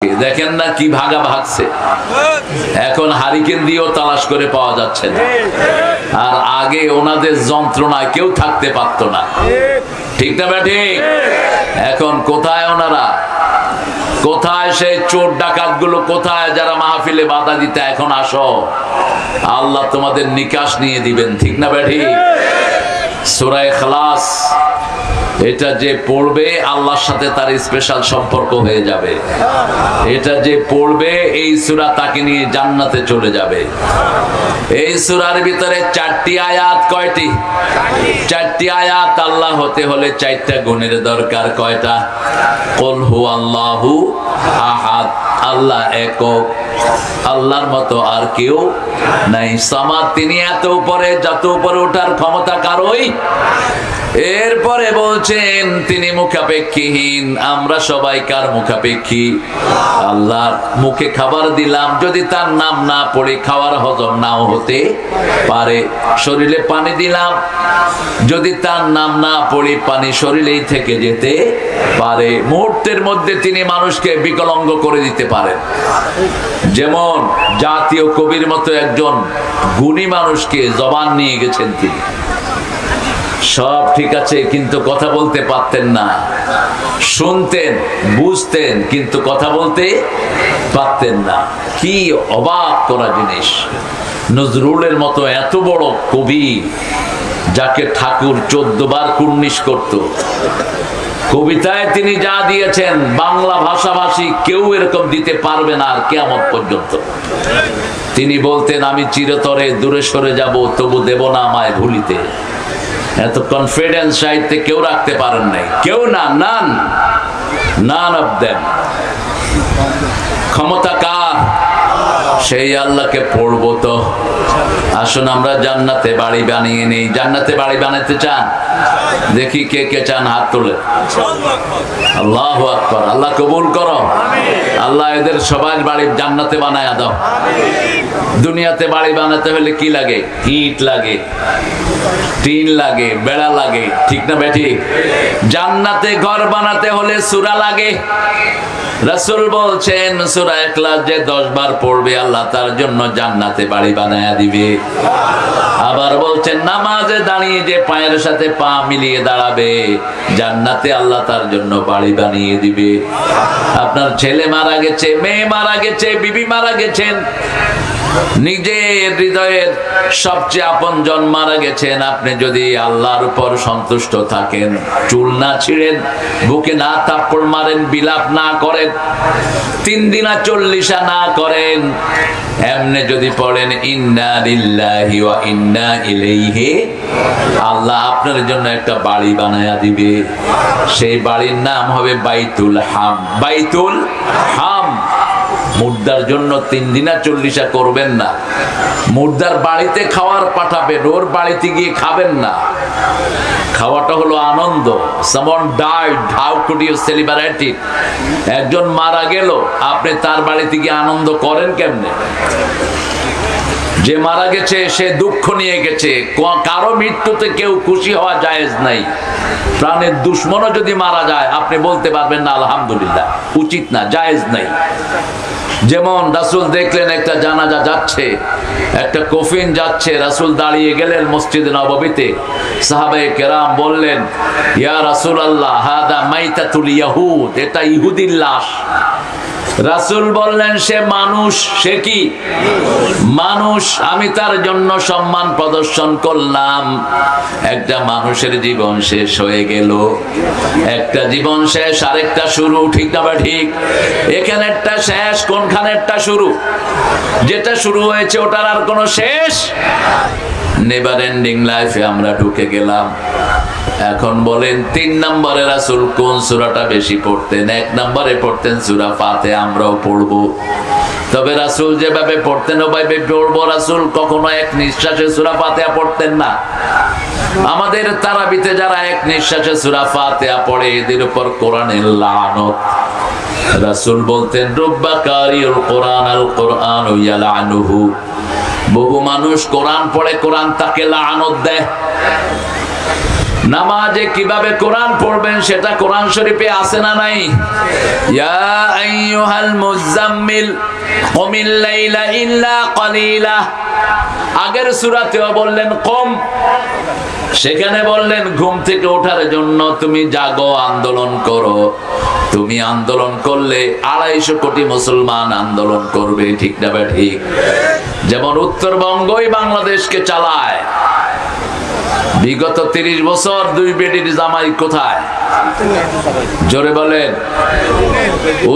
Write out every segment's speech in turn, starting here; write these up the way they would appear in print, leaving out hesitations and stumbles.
দেখেন না কি ভাগা ভাগছে, এখন হারিকেন দিয়েও তালাশ করে পাওয়া যাচ্ছে না। আর আগে ওনাদের যন্ত্রণায় কেউ থাকতে পারতো না, ঠিক না ঠিক? এখন কোথায় ওনারা, কোথায় সেই চোর ডাকাত গুলো, কোথায় যারা মাহফিলে বাধা দিতে? এখন আসো, আল্লাহ তোমাদের নিকাশ নিয়ে দিবেন, ঠিক না ঠিক? সূরা ইখলাস এটা যে পড়বে আল্লাহর সাথে তার স্পেশাল সম্পর্ক হয়ে যাবে। এটা যে পড়বে এই সূরা তাকে নিয়ে জান্নাতে চলে যাবে। এই সূরার ভিতরে 4টি আয়াত, কয়টি? 4টি আয়াত। আল্লাহ হতে হলে 4টা গুণের দরকার। কয়টা? কুল হুয়াল্লাহু আহাদ, আল্লাহ একক, আল্লাহর মতো আর কেউ নাই। সামাদ, তিনি এত উপরে, যত উপরে ওঠার ক্ষমতা কারোই। এরপরে বলছেন তিনি মুখাপেক্ষীহীন, আমরা সবাই কার মুখাপেক্ষী? আল্লাহর মুখে খাবার দিলাম, যদি তার নাম না পড়ে খাওয়ার হজম নাও হতে পারে। শরীরে পানি দিলাম, যদি তার নাম না পড়ে পানি শরীরেই থেকে যেতে পারে। মুহূর্তের মধ্যে তিনি মানুষকে বিকলাঙ্গ করে দিতে পারেন। যেমন জাতীয় কবির মতো একজন গুণী মানুষকে জবান নিয়ে গেছেন তিনি, সব ঠিক আছে কিন্তু কথা বলতে পারতেন না, শুনতেন বুঝতেন কিন্তু কথা বলতে পারতেন না। কি অবাক করা জিনিস! নজরুলের মতো এত বড় কবি, যাকে ঠাকুর 14 বার কুর্নিশ করত, কবিতায় তিনি যা দিয়েছেন বাংলা ভাষাভাষী কেউ এরকম দিতে পারবে না আর কিয়ামত পর্যন্ত। তিনি বলতেন, আমি চিরতরে দূরে সরে যাব, তবু দেব না আমায় ভুলিতে। এত কনফিডেন্স সাহিত্যে কেউ রাখতে পারেন নাই, কেউ না, নান অফ দেম। ক্ষমতা কার? সেই আল্লাহকে পড়বো তো। আসুন আমরা জান্নাতে বাড়ি বানিয়ে নেই। জান্নাতে বাড়ি বানাতে চান? দেখি কে কে চান, হাত তোলে। আল্লাহু আকবার, আল্লাহ কবুল করো। আল্লাহ এদের সবাই বাড়ি জান্নাতে বানায়া দাও। দুনিয়াতে বাড়ি বানাতে হলে কি লাগে? ইট লাগে, টিন লাগে, বেড়া লাগে, ঠিক না বেঠিক? জান্নাতে ঘর বানাতে হলে সূরা লাগে। রাসূল বলছেন সূরা ইখলাস যে 10 বার পড়বে আল্লাহ তার জন্য জান্নাতে বাড়ি বানায়া দিবে। আবার বলছেন নামাজে দাঁড়িয়ে যে পায়ের সাথে পা মিলিয়ে দাঁড়াবে, জান্নাতে আল্লাহ তার জন্য বাড়ি বানিয়ে দিবে। আপনার ছেলে মারা গেছে, মেয়ে মারা গেছে, বিবি মারা গেছেন, নিজের হৃদয়ের সবচেয়ে আপনজন মারা গেছেন, আপনি যদি আল্লাহর উপর সন্তুষ্ট থাকেন, চুল না ছিঁড়েন, বুকে না থাপ্পড় মারেন, বিলাপ না করেন, 3 দিনা 40 না করেন, এমনি যদি পড়েন ইন্না লিল্লাহি ওয়া ইন্না ইলাইহি, আল্লাহ আপনার জন্য একটা বাড়ি বানায়া দিবে। সেই বাড়ির নাম হবে বাইতুল হাম। বাইতুল হাম। মুর্দার জন্য 3 দিনা 40 করবেন না, মুর্দার বাড়িতে খাওয়ার পাঠাবেন, ওর বাড়িতে গিয়ে খাবেন না। খাওয়াটা হলো আনন্দ। someone died, how could you celebrate it? একজন মারা গেল, আপনি তার বাড়িতে গিয়ে আনন্দ করেন কেমনে? যে মারা গেছে সে দুঃখ নিয়ে গেছে। কারো মৃত্যুতে কেউ খুশি হওয়া জায়েজ নাই। প্রাণের দুশ্মনও যদি মারা যায় আপনি বলতে পারবেন না আলহামদুলিল্লাহ, উচিত না, জায়েজ নাই। যেমন রাসূল দেখলেন একটা জানাজা যাচ্ছে, একটা কফিন যাচ্ছে, রাসূল দাঁড়িয়ে গেলেন মসজিদে নববীতে। সাহাবায়ে কেরাম বললেন, ইয়া রাসূলুল্লাহ হাদা মাইতাতুল ইয়াহুদ, এটা ইহুদির লাশ। রাসূল বললেন, সে মানুষ। সে কি মানুষ? আমি তার জন্য সম্মান প্রদর্শন করলাম। একটা মানুষের জীবন শেষ হয়ে গেল, একটা জীবন শেষ, আরেকটা শুরু, ঠিক না ঠিক? এখানে একটা শেষ, কোনখানে একটা শুরু? যেটা শুরু হয়েছে ওটার আর কোনো শেষ? নেভার এন্ডিং লাইফে আমরা ঢুকে গেলাম। এখন বলেন 3 নম্বরে রাসূল কোন সূরাটা বেশি পড়তেন? 1 নম্বরে পড়তেন সূরা ফাতিহা। আমরাও পড়বো, তবে রাসূল যেভাবে পড়তেন ওভাবে পড়বো। রাসূল কখনো এক নিঃশ্বাসে সূরা ফাতিহা পড়তেন না। আমাদের তারাবিতে যারা এক নিঃশ্বাসে সূরা ফাতিহা পড়ে এদের উপর কোরআনের লানত। রাসূল বলতেন রুব্বা কারিউল কোরআন আল কোরআন ইয়ালানুহু, বহু মানুষ কোরআন পড়ে কোরআন তাকে লানত দেয়। নামাজে কিভাবে কোরআন পড়বেন সেটা কোরআন শরীফে আছে না নাই? ইয়া আইয়ুহাল মুযাম্মিল কুমিল লাইলা ইল্লা কালিলা। আগের সূরাতেও বললেন কম, সেখানে বললেন ঘুম থেকে ওঠার জন্য তুমি জাগো, আন্দোলন করো। তুমি আন্দোলন করলে 250 কোটি মুসলমান আন্দোলন করবে, ঠিক না ঠিক? যেমন উত্তরবঙ্গই বাংলাদেশকে চালায়। বিগত 30 বছর 2 বেটির জামাই কোথায়? জোরে বলেন।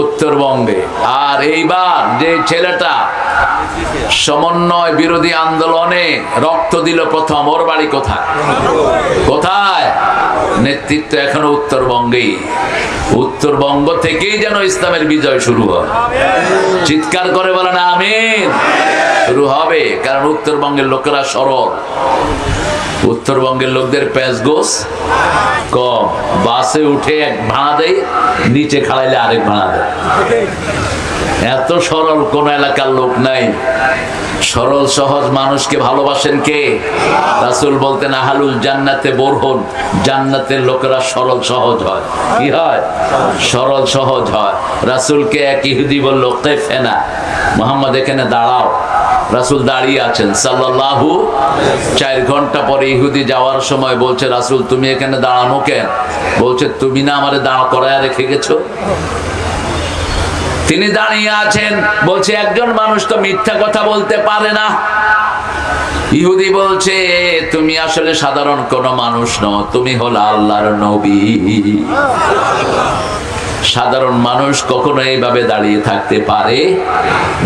উত্তরবঙ্গে। আর এইবার যে ছেলেটা সমন্বয় বিরোধী আন্দোলনে রক্ত দিল প্রথম, ওর বাড়ি কোথায়? কোথায়? নেতৃত্ব এখনো উত্তরবঙ্গেই। উত্তরবঙ্গ থেকেই যেন ইসলামের বিজয় শুরু হয়। চিৎকার করে বলেন আমিন। শুরু হবে, কারণ উত্তরবঙ্গের লোকেরা সরল। উত্তরবঙ্গের লোকদের প্যাঁচগোছ কম। বাসে উঠে এক ভাড়া দেয়, নিচে খাড়াইলে আরেক ভাড়া দেয়। এত সরল কোন এলাকার লোক নাই। সরল সহজ মানুষকে ভালোবাসেন কে? রাসূল বলতেন আহলুল জান্নাতে বোরহুন, জান্নাতের লোকেরা সরল সহজ হয়। কি হয়? সরল সহজ হয়। রাসূলকে এক ইহুদি বলল কিফনা, মুহাম্মদ এখানে দাঁড়াও। রাসূল দাঁড়িয়ে আছেন সাল্লাল্লাহু। 4 ঘন্টা পরে ইহুদি যাওয়ার সময় বলছে রাসূল তুমি এখানে দাঁড়ানো কেন? বলছে তুমি না আমারে দাঁড় করায় রেখে গেছো। তিনি দাঁড়িয়ে আছেন, বলছে একজন মানুষ তো মিথ্যা কথা বলতে পারে না। ইহুদি বলছে তুমি আসলে সাধারণ কোন মানুষ নও, তুমি হলো আল্লাহর নবী। সাধারণ মানুষ কখনো এইভাবে দাঁড়িয়ে থাকতে পারে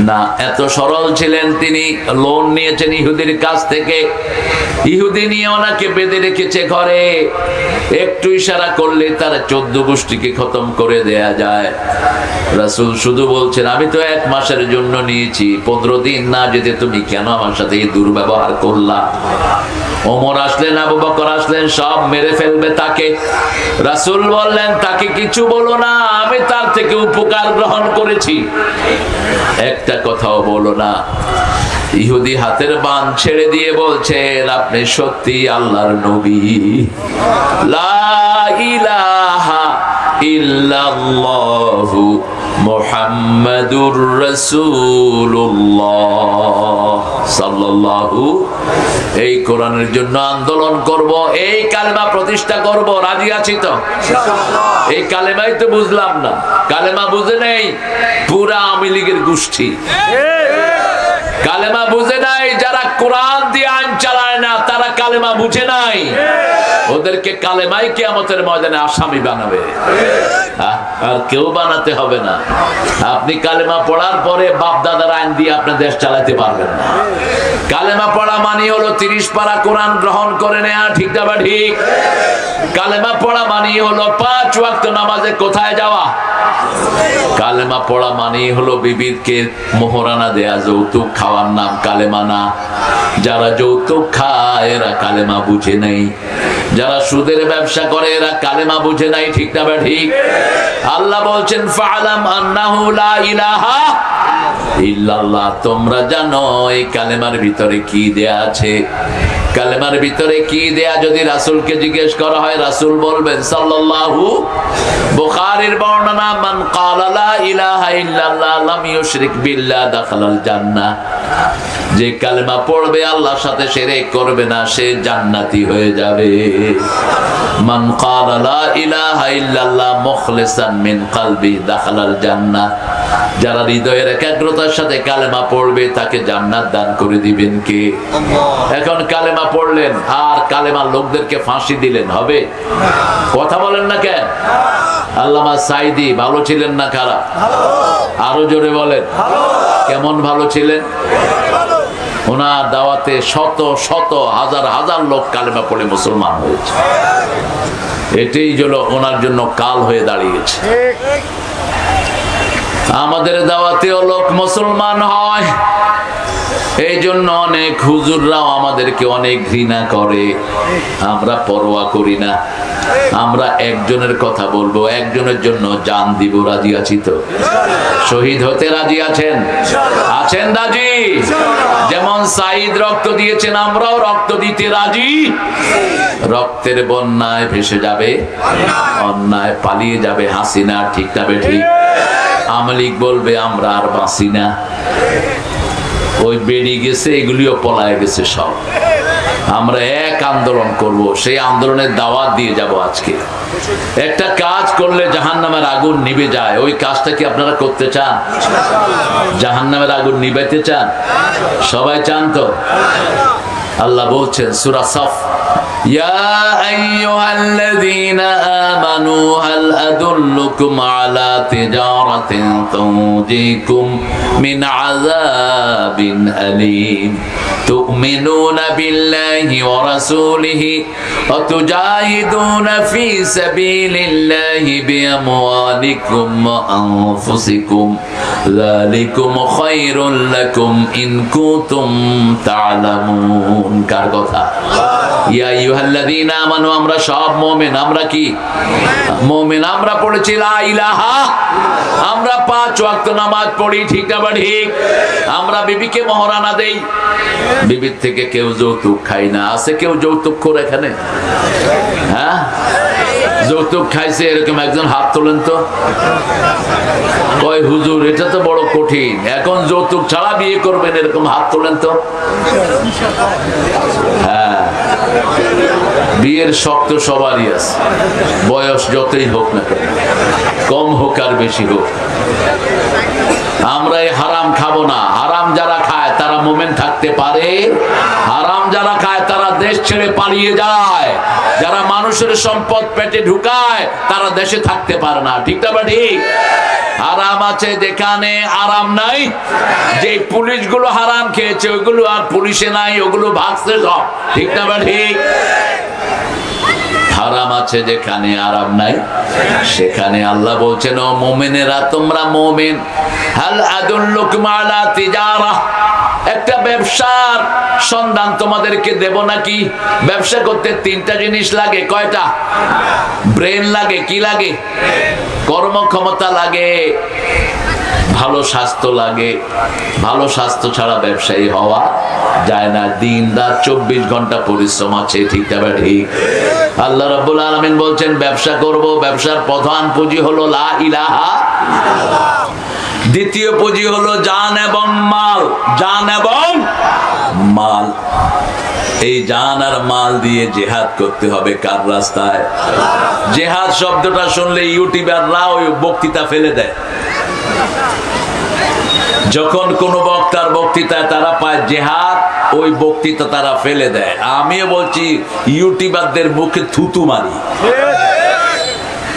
না। এত সরল ছিলেন তিনি। লোন নিয়েছেন ইহুদির কাছ থেকে। ইহুদি নিয়ে ওনাকে বেঁধে রেখেছে ঘরে। একটু ইশারা করলে তার 14 গোষ্ঠীকে খতম করে দেয়া যায়। রাসূল শুধু বলছেন আমি তো 1 মাসের জন্য নিয়েছি, 15 দিন না যেতে তুমি কেন আমার সাথে এই দুর্ব্যবহার করলা? ওমর আসলেন, আবু বকর আসলেন, সব মেরে ফেলবে তাকে। রাসূল বললেন তাকে কিছু বলো না, আমি তার থেকে উপকার গ্রহণ করেছি, একটা কথাও বলো না। ইহুদি হাতের বাঁধ ছেড়ে দিয়ে বলছেন আপনি সত্যি আল্লাহর নবী। লা ইলাহা ইল্লাল্লাহু মুহাম্মাদুর রাসূলুল্লাহ সাল্লাল্লাহু। এই কোরআনের জন্য আন্দোলন করব, এই কালেমা প্রতিষ্ঠা করব। রাজি আছি তো? এই কালেমাই তো বুঝলাম না। কালেমা বুঝে নেই পুরা আওয়ামী লীগের গোষ্ঠী। কালেমা বুঝে নাই যারা কোরআন দিয়ে আইন চালায় না, তারা কালেমা বুঝে নাই। ওদেরকে কালেমাই কিয়ামতের ময়দানে আসামি বানাবে, আর কেউ বানাতে হবে না। আপনি কালেমা পড়ার পরে বাপ দাদার আইন দিয়ে আপনি দেশ চালাতে পারবেন না। কালেমা পড়া মানে হলো 30 পারা কোরআন গ্রহণ করে নেয়া, ঠিক না? ঠিক। কালেমা পড়া মানে হলো 5 ওয়াক্ত নামাজে কোথায় যাওয়া। কালেমা পড়া মানে হলো বিবিকে মোহরানা দেয়া, যৌতুক খাওয়ার নাম কালেমা না। যারা যৌতুক খায় এরা কালেমা বুঝে নাই। যারা সুদের ব্যবসা করে এরা কালেমা বুঝে নাই, ঠিক না? ঠিক। আল্লাহ বলছেন ফাআলাম আন্নাহু লা ইলাহা ইল্লাল্লাহ। তোমরা জানো এই কালেমার ভিতরে কি দেয়া আছে। কালেমার ভিতরে কি দেয়া যদি রাসূলকে জিজ্ঞেস করা হয়, রাসূল বলবেন সাল্লাল্লাহু। বুখারীর বর্ণনা মান ক্বালা লা ইলাহা ইল্লাল্লাহ লাম ইউশরিক বিল্লাহ দাখালাল জান্নাহ। যে কালেমা পড়বে আল্লাহর সাথে শিরক করবে না, সে জান্নাতি হয়ে যাবে। মান ক্বালা লা ইলাহা ইল্লাল্লাহ মুখলিসান মিন কলবি দাখালাল জান্নাহ। যারা হৃদয়ের একাগ্রতার সাথে কালেমা পড়বে তাকে জান্নাত দান করে দিবেন কে? এখন কালেমা পড়লেন আর কালেমার লোকদেরকে ফাঁসি দিলেন, হবে? কথা বলেন না কেন? আল্লামা সাইদি ভালো ছিলেন না খারাপ? আরো জোরে বলেন। কেমন ভালো ছিলেন? ওনার দাওয়াতে শত শত হাজার হাজার লোক কালেমা পড়ে মুসলমান হয়েছে। এটাই হলো ওনার জন্য কাল হয়ে দাঁড়িয়েছে। আমাদের দাওয়াতেও লোক মুসলমান হয়, এই জন্য অনেক হুজুররাও আমাদেরকে অনেক ঘৃণা করে, আমরা পরোয়া করি না। আমরা একজনের কথা বলবো, একজনের জন্য জান দিব, রাজি আছি তো? শহীদ হতে রাজি আছেন? আছেন রাজি? যেমন সাইদ রক্ত দিয়েছেন, আমরাও রক্ত দিতে রাজি। রক্তের বন্যায় ভেসে যাবে অন্যায়, পালিয়ে যাবে হাসিনা, ঠিক না বেঠিক? আওয়ামী লীগ বলবে আমরা আর বাঁচি না, ওই বেরিয়ে গেছে, এগুলিও পলায় গেছে সব। আমরা এক আন্দোলন করব, সেই আন্দোলনের দাওয়াত দিয়ে যাব। আজকে একটা কাজ করলে জাহান্নামের আগুন নিভে যায়, ওই কাজটা কি আপনারা করতে চান? জাহান্নামের আগুন নিভাইতে চান? সবাই চান তো? আল্লাহ বলছেন সূরা সাফ, ইয়া আইয়ুহাল্লাযীনা আমানু হাল আদুল্লুকুম আলা তিজারাতিন তুনজিকুম মিন আযাবিন আলীম তু'মিনুনা বিল্লাহি ওয়া রাসূলিহি ওয়া তুজাহিদুনা ফি সাবিলিল্লাহি বিআমওয়ালিকুম ওয়া আনফুসিকুম যালিকুম খায়রুল লাকুম ইন কুনতুম তা'লামুন। কার কথা? ইয়া আইয়ুহাল্লাযীনা আমানু, আমরা সব মুমিন। আমরা কি মুমিন? আমরা পড়েছি লা ইলাহা, আমরা 5 ওয়াক্ত নামাজ পড়ি, ঠিক না ঠিক? আমরা বিবিকে মহারানা দেই, বিবির থেকে কেউ যৌতুক খাই না। আছে কেউ যৌতুক করে এখানে? হ্যাঁ, যৌতুক খাইছে এরকম একজন হাত তোলেন তো। কয় হুজুর এটা তো বড় কঠিন, এখন যৌতুক ছাড়া বিয়ে করবেন, এরকম হাত তোলেন তো। হ্যাঁ, বিয়ের শক্ত সবারই আছে, বয়স যতই হোক না কেন, কম হোক আর বেশি হোক। আমরা এই হারাম খাবো না। হারাম যারা খায় তারা মোমেন থাকতে পারে? হারাম যারা খায় তারা দেশ ছেড়ে পালিয়ে যায়। যারা মানুষের সম্পদ পেটে ঢুকায় তারা দেশে থাকতে পারে না, ঠিক না ঠিক? হারাম আছে যেখানে আরাম নাই। যে পুলিশগুলো হারাম খেয়েছে ওইগুলো আর পুলিশে নাই, ওগুলো ভাগছে সব, ঠিক না ঠিক? হারাম আছে যেখানে আরাম নাই, সেখানে আল্লাহ বলছেন ও মুমিনেরা তোমরা মুমিন, হাল আদুল্লুকুম আলা তিজারা, একটা ব্যবসার সন্ধান তোমাদেরকে দেব নাকি? ব্যবসা করতে 3টা জিনিস লাগে। কয়টা? ব্রেন লাগে, কি লাগে? কর্মক্ষমতা লাগে, ভালো স্বাস্থ্য লাগে। ভালো স্বাস্থ্য ছাড়া ব্যবসায়ী হওয়া যায় না। দিন রাত 24 ঘন্টা পরিশ্রম আছে, ঠিক না ঠিক? আল্লাহ রাব্বুল আলামিন বলছেন ব্যবসা করব, ব্যবসার প্রধান পুঁজি হলো লা ইলাহা, দ্বিতীয় পুঁজি হলো জান এবং মাল। জান এবং মাল, এই জান আর মাল দিয়ে জিহাদ করতে হবে। কার রাস্তায়? জিহাদ শব্দটা শুনলে ইউটিউবাররা ওই বক্তৃতা ফেলে দেয়। যখন কোন বক্তার বক্তৃতায় তারা পায় জিহাদ, ওই বক্তৃতা তারা ফেলে দেয়। আমিও বলছি ইউটিউবারদের মুখে থুতু মারি।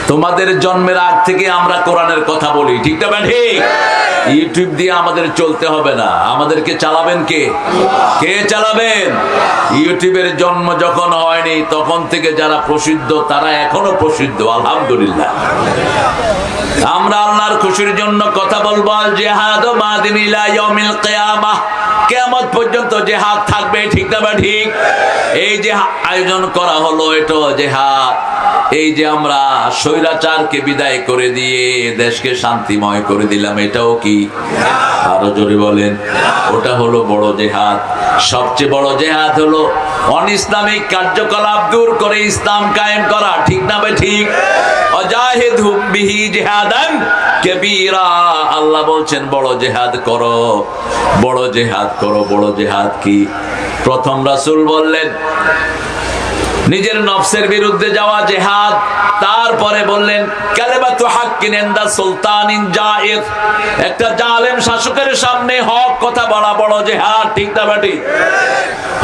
তোমাদের জন্মের আগ থেকে আমরা কোরআনের কথা বলি, ঠিক না ঠিক? ইউটিউব দিয়ে আমাদের চলতে হবে না। আমাদেরকে চালাবেন কে? কে চালাবেন? ইউটিউবের জন্ম যখন হয়নি তখন থেকে যারা প্রসিদ্ধ তারা এখনো প্রসিদ্ধ, আলহামদুলিল্লাহ। আমরা আল্লাহর খুশির জন্য কথা বলবো। আল জিহাদ মাদিন ইলা ইয়াউমিল কিয়ামাহ, কিয়ামত পর্যন্ত জিহাদ থাকবে, ঠিক না ঠিক? এই যে আয়োজন করা হলো এটা জিহাদ। এই যে আমরা স্বৈরাচারকে বিদায় করে দিয়ে দেশকে শান্তিময় করে দিলাম, এটাও কি? আরো জোরে বলেন। ওটা হলো বড় জিহাদ। সবচেয়ে বড় জিহাদ হলো অনিসলামিক কার্যকলাপ দূর করে ইসলাম কায়েম করা, ঠিক না ঠিক? ওয়াজাহিদহুম বিহি জিহাদান কাবীরা, আল্লাহ বলছেন বড় জিহাদ করো, বড় জিহাদ করো। বড় জিহাদ কি? প্রথম রাসূল বললেন নিজের নফসের বিরুদ্ধে যাওয়া জিহাদ। তারপরে বললেন কালিমাতু হাক্কিন ইনদা সুলতানিন জায়েজ, একটা জালেম শাসকের সামনে হক কথা বলা বড় জিহাদ, ঠিক না ঠিক?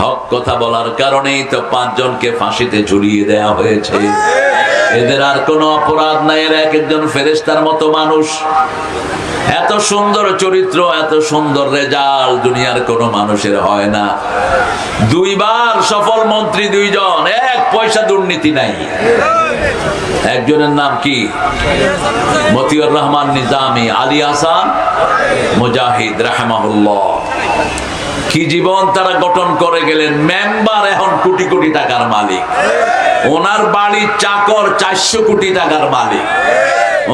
হক কথা বলার কারণেই তো 5 জনকে ফাঁসিতে ঝুলিয়ে দেওয়া হয়েছে। এদের আর কোনো অপরাধ নাই, এরা এক একজন ফেরেশতার মতো মানুষ। এত সুন্দর চরিত্র, এত সুন্দর রেজাল্ট দুনিয়ার কোন মানুষের হয় না। 2 বার সফল মন্ত্রী, 2 জন, 1 পয়সা দুর্নীতি নাই। একজনের নাম কি? মতিউর রহমান নিজামী, আলী হাসান মুজাহিদ রাহিমাহুল্লাহ। কি জীবন তারা গঠন করে গেলেন। মেম্বার এখন কোটি কোটি টাকার মালিক, ওনার বাড়ির চাকর 400 কোটি টাকার মালিক।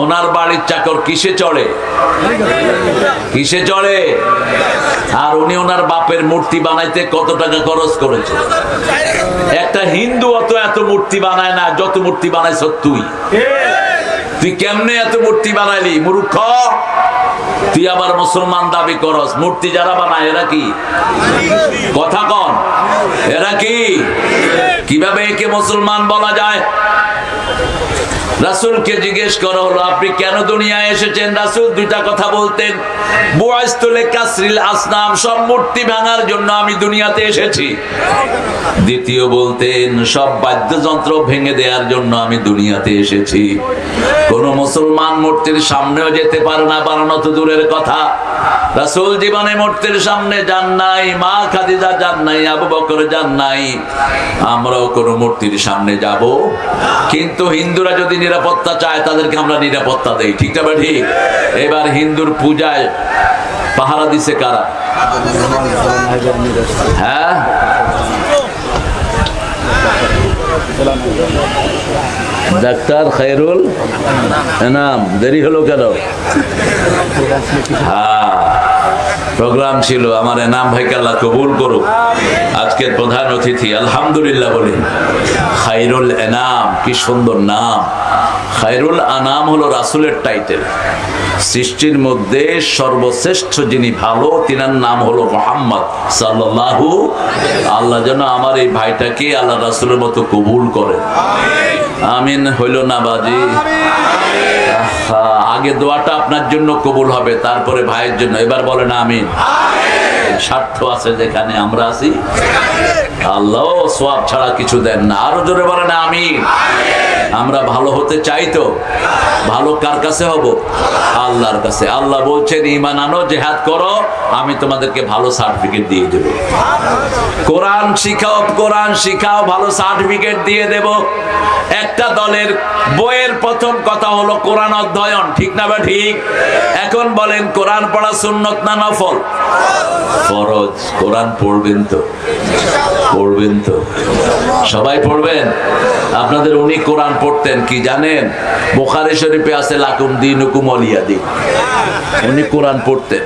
ওনার বাড়ির চাকর কিসে চড়ে, কিসে চড়ে? আর উনি ওনার বাপের মূর্তি বানাইতে কত টাকা খরচ করেছে? একটা হিন্দু অত এত মূর্তি বানায় না যত মূর্তি বানাইছ তুই। তুই কেমনে এত মূর্তি বানাইলি মূর্খ? তুই আবার মুসলমান দাবি করস। মূর্তি যারা বানায় এরা কি কথা কন? এরা কি? কিভাবে একে মুসলমান বলা যায়? রাসূলকে জিজ্ঞেস করা হলো আপনি কেন দুনিয়ায় এসেছেন? রাসূল দুইটা কথা বলতেন, বুআইস্তু লিকাসরিল আসনাম, সব মূর্তি ভাঙার জন্য আমি দুনিয়াতে এসেছি। দ্বিতীয় বলতেন সব বাদ্যযন্ত্র ভেঙে দেওয়ার জন্য আমি দুনিয়াতে এসেছি। কোন মুসলমান মূর্তির সামনেও যেতে পারে না, বানানো তো দূরের কথা। রাসূল জীবনে মূর্তির সামনে যান নাই, মা খাদিজা যান নাই, আবু বকর যান নাই। আমরাও কোন মূর্তির সামনে যাব? কিন্তু হিন্দুরা যদি নিরাপত্তা চায় তাদেরকে আমরা নিরাপত্তা দেই, ঠিক না ঠিক? এবার হিন্দুর পূজায় পাহারা দিছে কারা? হ্যাঁ, ডাক্তার খায়রুল এনাম। দেরি হলো কেন? হ্যাঁ, প্রোগ্রাম ছিল। আমার এনাম ভাইকে আল্লাহ কবুল করুক। আজকের প্রধান অতিথি, আলহামদুলিল্লাহ বলি। খায়রুল এনাম, কি সুন্দর নাম। খায়রুল আনাম হলো রাসূলের টাইটেল। সৃষ্টির মধ্যে সর্বশ্রেষ্ঠ যিনি ভালো, তিনার নাম হলো মুহাম্মদ সাল্লাল্লাহু। আল্লাহ যেন আমার এই ভাইটাকে আল্লাহ রাসূলের মতো কবুল করে। আমিন। হইল না বাজি? আগে দোয়াটা আপনার জন্য কবুল হবে, তারপরে ভাইয়ের জন্য। এবার বলেন আমিন। স্বার্থ আছে যেখানে আমরা আছি, আল্লাহ সওয়াব ছাড়া কিছু দেন না। আরো জোরে বলেন আমিন। আমরা ভালো হতে চাই তো ভালো কার কাছে হব? আল্লাহর কাছে। আল্লাহ বলছেন ঈমান আনো, জিহাদ করো, আমি তোমাদেরকে ভালো সার্টিফিকেট দিয়ে দেব। কোরআন শিখাও, কোরআন শিখাও, ভালো সার্টিফিকেট দিয়ে দেব। একটা দলের বইয়ের প্রথম কথা হলো কোরআন অধ্যয়ন, ঠিক না বা ঠিক? এখন বলেন কোরআন পড়া সুন্নত না নফল? ফরজ। কোরআন পড়বেন তো? পড়বেন তো? সবাই পড়বেন? আপনাদের উনি কোরআন পড়তেন কি জানেন? বুখারী শরীফে আছে লাকুম দীনুকুম ওয়ালিয়া দীন। উনি কোরআন পড়তেন।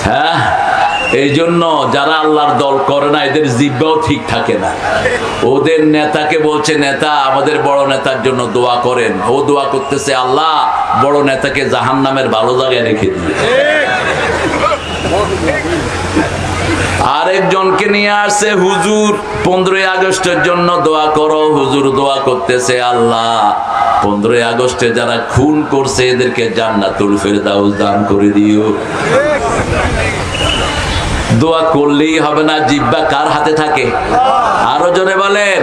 হ্যাঁ, এই জন্য যারা আল্লাহর দল করে না এদের জিহ্বাও ঠিক থাকে না। ওদের নেতাকে বলছে নেতা আমাদের বড় নেতার জন্য দোয়া করেন। ও দোয়া করতেছে আল্লাহ বড় নেতাকে জাহান্নামের ভালো জায়গায় রেখে দিয়ে। আরেকজনকে নিয়ে আসছে হুজুর 15ই আগস্টের জন্য দোয়া করো। হুজুর দোয়া করতেছে আল্লাহ 15ই আগস্টে যারা খুন করছে এদেরকে জান্নাতুল ফেরদাউস দান করে দিও। দোয়া করলেই হবে না, জিহ্বা কার হাতে থাকে? আরো জোরে বলেন।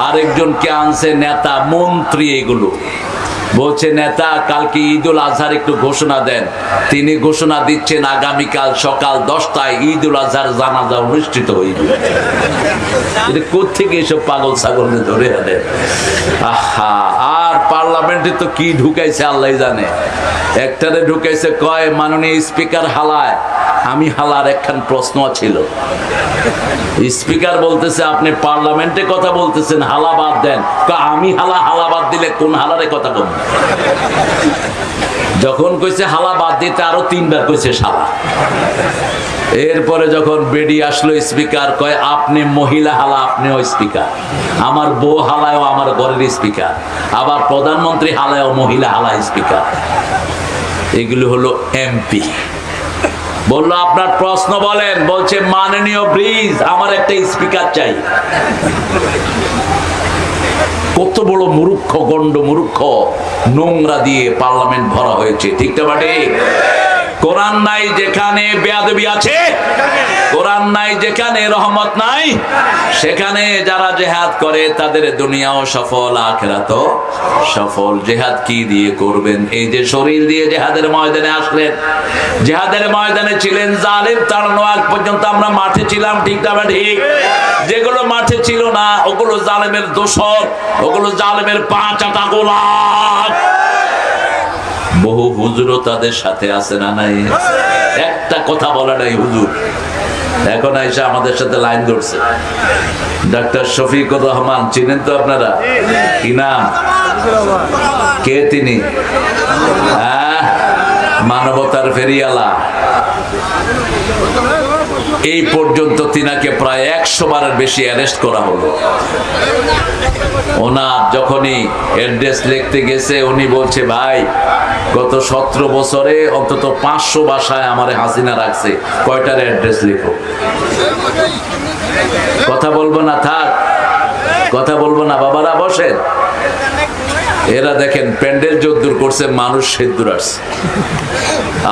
আরেকজনকে আনছে নেতা মন্ত্রী, এগুলো বলছে নেতা কালকে ঈদুল আজহার একটু ঘোষণা দেন। তিনি ঘোষণা দিচ্ছেন আগামীকাল সকাল 10টায় ঈদুল আজহার জানাজা অনুষ্ঠিত হইবে। এটা কোত্থেকে এসব পাগল ছাগলকে ধরে আনে? আহা, আর পার্লামেন্টে তো কি ঢুকাইছে আল্লাহ জানে। একটারে ঢুকাইছে কয় মাননীয় স্পিকার হালায়। আমি হালার একখান প্রশ্ন ছিল। স্পিকার বলতেছে আপনি পার্লামেন্টে কথা বলতেছেন, হালা বাদ দেন। আমি হালা, হালা বাদ দিলে কোন হালারে কথা বলবো? যখন কইছে হালা বাদ দিতে আরো 3বার কইছে শালা। এরপরে যখন বেডি আসলো স্পিকার কয় আপনি মহিলা হালা, আপনিও স্পিকার। আমার বউ হালায়ও আমার ঘরের স্পিকার, আবার প্রধানমন্ত্রী হালায়ও মহিলা হালা স্পিকার। এগুলো হলো এমপি। বললো আপনার প্রশ্ন বলেন। বলছে মাননীয় ব্রিজ, আমার একটা স্পিকার চাই। কত বড় মূর্খ, গন্ড মূর্খ, নোংরা দিয়ে পার্লামেন্ট ভরা হয়েছে, ঠিক না বাটে? কোরআন নাই যেখানে বেয়াদবি আছে, কোরআন নাই যেখানে রহমত নাই, সেখানে যারা জিহাদ করে তাদের দুনিয়াও সফল আখিরাতও সফল। জিহাদ কি দিয়ে করবেন? এই যে শরীর দিয়ে জিহাদের ময়দানে আসলেন, জিহাদের ময়দানে ছিলেন, জালিম তাড়ানো আগ পর্যন্ত আমরা মাঠে ছিলাম, ঠিক না ঠিক? যেগুলো মাঠে ছিল না ওগুলো জালেমের দোসর, ওগুলো জালেমের 5 আটা গোলাপ। বহু হুজুরও তাদের সাথে আছে না নাই? একটা কথা বলে নাই হুজুর। এখন আইসা আমাদের সাথে লাইন ধরছে। ডাক্তার শফিকুর রহমান চিনেন তো আপনারা? কি নাম? কে তিনি? মানবতার ফেরিয়ালা। এই পর্যন্ত তিনাকে প্রায় 100 বারের বেশি অ্যারেস্ট করা হলো। ওনার যখনই অ্যাড্রেস লিখতে গেছে উনি বলছে, ভাই গত 17 বছরে অন্তত 500 বাসায় আমারে হাসিনা রাখছে, কয়টার অ্যাড্রেস লিখো। কথা বলবো না, থাক কথা বলবো না, বাবারা বসেন। এরা দেখেন প্যান্ডেল যদ্দূর করছে, মানুষ সেদ্দূর আসছে।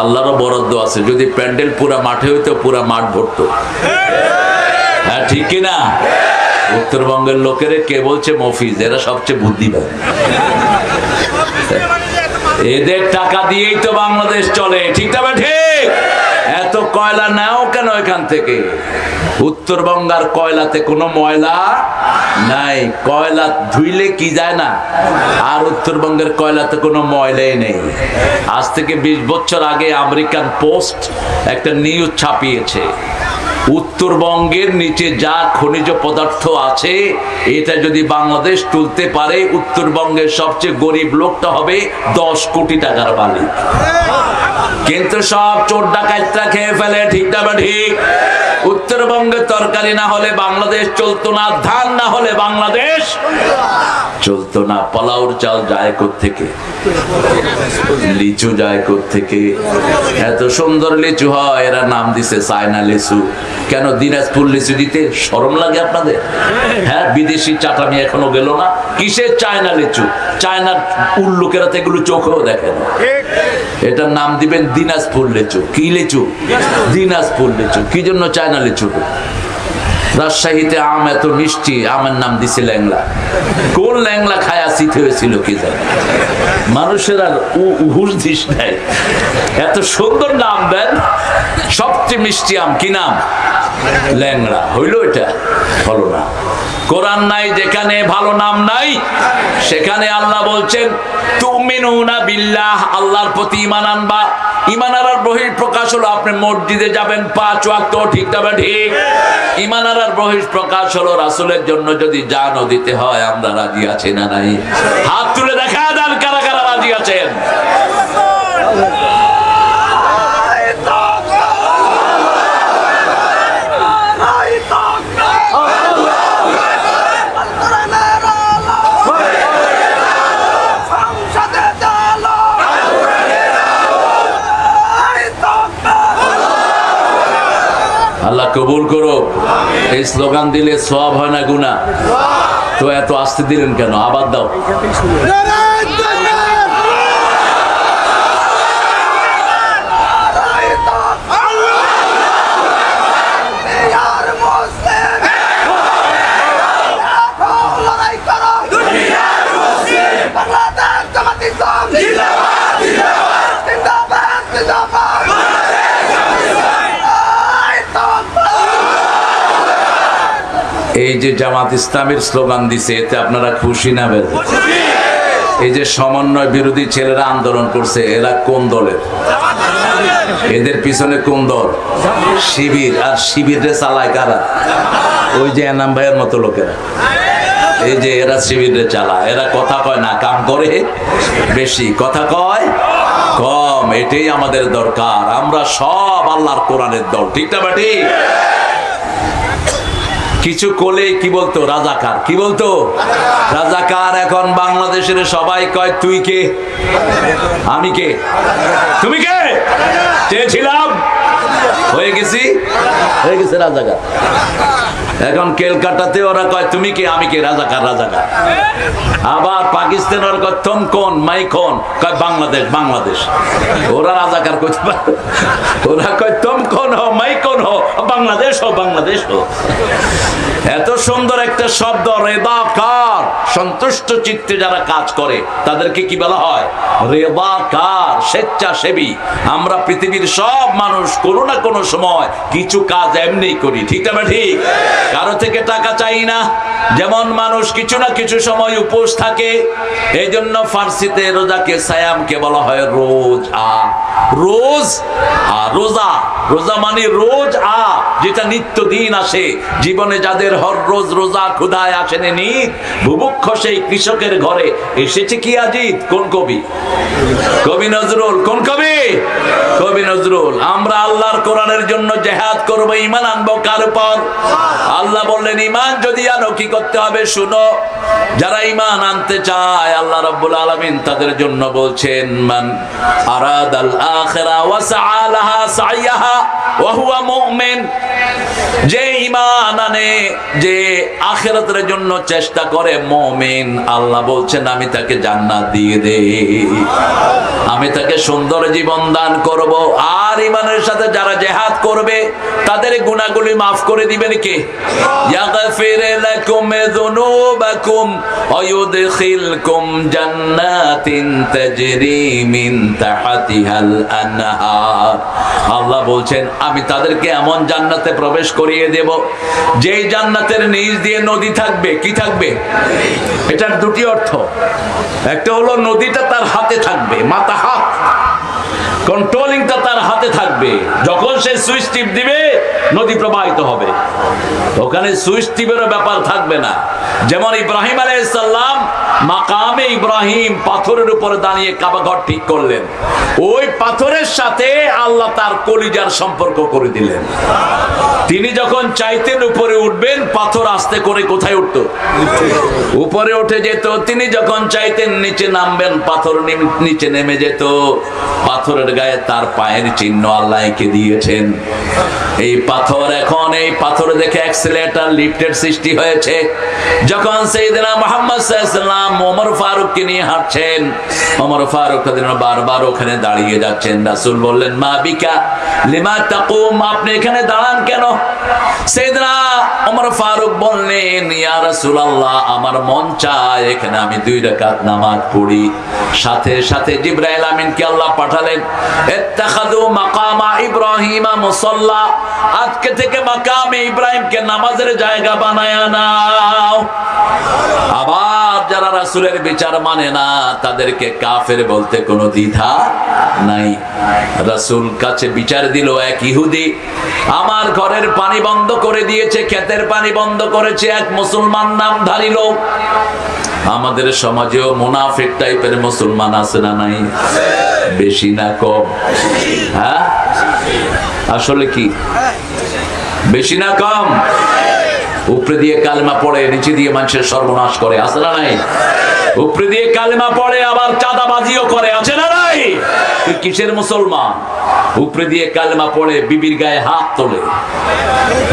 আল্লাহরও বরাদ্দ আছে, যদি প্যান্ডেল পুরা মাঠে হইতো পুরা মাঠ ভরতো। হ্যাঁ ঠিক কিনা? উত্তরবঙ্গের লোকের কে বলছে মফিজ, এরা সবচেয়ে বুদ্ধিমান। এদের টাকা দিয়েই তো বাংলাদেশ চলে, ঠিক না ঠিক? এত কয়লা নাও কেন এখান থেকে? উত্তরবঙ্গের কয়লাতে কোনো ময়লা নাই, কয়লা ধুইলে কি যায় না, আর উত্তরবঙ্গের কয়লাতে কোনো ময়লাই নেই। আজ থেকে 20 বছর আগে আমেরিকান পোস্ট একটা নিউজ ছাপিয়েছে, উত্তরবঙ্গের নিচে যা খনিজ পদার্থ আছে এটা যদি বাংলাদেশ তুলতে পারে, উত্তরবঙ্গের সবচেয়ে গরিব লোকটা হবে 10 কোটি টাকার মালিক। কিন্তু সব চোর ডাকাতরা খেয়ে ফেলে, ঠিক না ঠিক? উত্তরবঙ্গের তরকারি না হলে বাংলাদেশ চলতো না, ধান না হলে বাংলাদেশ চলতো না। পোলাওর চাল যায় কোত্থেকে? লিচু যায় কোত্থেকে? এত সুন্দর লিচু হয়, এরা নাম দিছে চায়না লিচু। কেন দিনাজপুর লিচু দিতে শরম লাগে আপনাদের? হ্যাঁ, বিদেশি চাটামি এখনো গেল না। কিসের চায়না লিচু? চায়নার উল্লুকেরা তো এগুলো চোখেও দেখে না। এটার নাম দিবেন দিনাজপুর লিচু। কি লিচু? দিনাজপুর লিচু। কি জন্য চায়না লিচু? রাজশাহীতে আম এত মিষ্টি, আমের নাম দিছে ল্যাংলা। কোন ল্যাংলা খায়া শীতে হয়েছিল কি জানে? মানুষের আর হুশ দিস নাই, এত সুন্দর নাম দেন। সবচেয়ে মিষ্টি আম কি নাম? ল্যাংড়া। হইল? এটা হলো না। কোরআন নাই যেখানে ভালো নাম নাই, সেখানে আল্লাহ বলছেন তুমিনুনা বিল্লাহ, আল্লাহর প্রতি ঈমান আনবা। ঈমান আনার বহির প্রকাশ হলো আপনি মসজিদে যাবেন 5 ওয়াক্ত, ঠিক না ঠিক? ঈমান আনার বহির প্রকাশ হলো রাসূলের জন্য যদি জানও দিতে হয় আমরা রাজি আছি না নাই? হাত তুলে দেখা দেন কারা কারা রাজি আছেন। আল্লাহ কবুল করো। এই স্লোগান দিলে সওয়াব হয় না গুনাহ? তো এত আস্তে দিলেন কেন? আবার দাও। এই যে জামাত ইসলামের স্লোগান দিছে, এতে আপনারা খুশি না বের? এই যে সমন্বয় বিরোধী ছেলেরা আন্দোলন করছে, এরা কোন দলের? এদের পিছনে কোন দল? শিবির। আর শিবিরে চালায় কারা? ওই যে এনাম ভাইয়ের মতো লোকেরা। এই যে এরা শিবিরে চালায়। এরা কথা কয় না, কাম করে বেশি, কথা কয় কম। এটাই আমাদের দরকার। আমরা সব আল্লাহর কোরআনের দল, ঠিক না ঠিক? কিছু কোলে কি বলতো? রাজাকার। কি বলতো? রাজাকার। এখন বাংলাদেশের সবাই কয় তুই কে, আমি কে, তুমি কে? চেয়েছিলাম, হয়ে গেছি, হয়ে গেছে রাজাকার। এখন কেলকাতাতে ওরা কয় তুমি কে, আমি কে, রাজাকার রাজাকার। আবার পাকিস্তান ওরা কয় তুম কোন, মাই কোন, কয় বাংলাদেশ বাংলাদেশ। ওরা রাজাকার কইতে পারে? ওরা কয় তুম কোন হো, মাই কোন হো, বাংলাদেশ হো বাংলাদেশ হো। এত সুন্দর একটা শব্দ রেদাকার। সন্তুষ্ট চিত্তে যারা কাজ করে তাদেরকে কি বলা হয়? রেদাকার, স্বেচ্ছাসেবী। আমরা পৃথিবীর সব মানুষ কোনো না কোনো সময় কিছু কাজ এমনি করি, ঠিক না ঠিক? কারো থেকে টাকা চাই না। যেমন মানুষ কিছু না কিছু সময় উপোস থাকে, এই জন্য ফার্সিতে রোজাকে সায়ামকে বলা হয় রোজা। রোজ আর রোজা রোজা মানে রোজ যেটা নিত্যদিন আসে জীবনে, যাদের হর রোজ রোজা ক্ষুধায় আসেনি নিত, বুভুক্ষ সেই কৃষকের ঘরে এসেছে কি আজিত। কোন কবি? কবি নজরুল। কোন কবি? কবি নজরুল। আমরা আল্লাহর কোরআনের জন্য জিহাদ করব, ঈমান আনবো কার উপর? আল্লাহ বললেন ঈমান যদি আনো কি করতে হবে শুনো। যারা ঈমান আনতে চায় আল্লাহ রাব্বুল আলামিন তাদের জন্য বলছেন মান আরাদাল আখিরা ওয়া সাআ লাহা সাইয়াহা ওয়া হুয়া মুমিন। যে ঈমান আনে, যে আখিরাতের জন্য চেষ্টা করে মুমিন, আল্লাহ বলছেন আমি তাকে জান্নাত দিয়ে দেই, আমি তাকে সুন্দর জীবন দান করব। আর ঈমানের সাথে যারা জিহাদ করবে তাদের গুনাহগুলি মাফ করে দিবেন কে? ইয়াগফির লাকুম যুনুবাকুম ওয়া ইউদখিলকুম জান্নাতিন তাজরি মিন তাহতিহাল আনহার। আল্লাহ বলছেন আমি তাদেরকে এমন জান্নাতে প্রবেশ করিয়ে দেব যেই জান্নাতের নিচ দিয়ে নদী থাকবে। কি থাকবে? এটার দুটি অর্থ। একটা হলো নদীটা তার হাতে থাকবে, মাথা হাত, কন্ট্রোলিংটা তার হাতে থাকবে। যখন সে সুইচ টিপ দিবে নদী প্রবাহিত হবে, ওখানে সুইচ টিপেরও ব্যাপার থাকবে না। যেমন ইব্রাহিম আলাইহিস সালাম মাকামে ইব্রাহিম পাথরের উপরে দাঁড়িয়ে কাবা ঘর ঠিক করলেন, ওই পাথরের সাথে আল্লাহ তার কলিজার সম্পর্ক করে দিলেন। তিনি যখন চাইতেন উপরে উঠবেন, পাথর আস্তে করে কোথায় উঠতো? উপরে উঠে যেত। তিনি যখন চাইতেন নিচে নামবেন, পাথর নিচে নেমে যেত। পাথরের গায়ে তার পায়ের চিহ্ন আল্লাহ এঁকে দিয়েছেন। এই পাথর, এখন এই পাথর দেখে অ্যাক্সিলারেটর লিফটের সৃষ্টি হয়েছে। যখন সাইয়েদনা মুহাম্মদ সাল্লাল্লাহু আলাইহি ওয়াসাল্লাম ওমর ফারুককে নিয়ে হাঁটছেন, ওমর ফারুক বারবার ওখানে দাঁড়িয়ে যাচ্ছেন। রাসূল বললেন মা বিকা লিমা তাকুম, আপনি এখানে দাঁড়ান কেন? সাইয়েদনা ওমর ফারুক বললেন ইয়া রাসূলুল্লাহ আমার মন চায় এখানে আমি 2 রাকাত নামাজ পড়ি। সাথে সাথে জিবরাইল আমিনকে আল্লাহ পাঠালেন, ইত্তাখাযু মাকামা ইব্রাহিমা মুসাল্লা, আজকে থেকে মাকামে ইব্রাহিমকে নামাজের জায়গা বানায় নাও। আবার যারা রাসূলের বিচার মানে না তাদেরকে কাফের বলতে কোনো দ্বিধা নাই। রাসূল কাছে বিচার দিল এক ইহুদি, আমার ঘরের পানি বন্ধ করে দিয়েছে, ক্ষেতের পানি বন্ধ করেছে এক মুসলমান নামধারী লোক। আমাদের সমাজেও মুনাফিক টাইপের মুসলমান আছে না নাই? বেশি না কম? হ্যাঁ, আসলে কি বেশি না কম? উপরে দিয়ে কালেমা পড়ে নিচে দিয়ে মানুষের সর্বনাশ করে, আছে না নাই? উপরে দিয়ে কালেমা পড়ে আবার চাঁদাবাজিও করে, আছে না নাই? তুই কিসের মুসলমান? উপরে দিয়ে কালেমা পড়ে বিবির গায়ে হাত তোলে।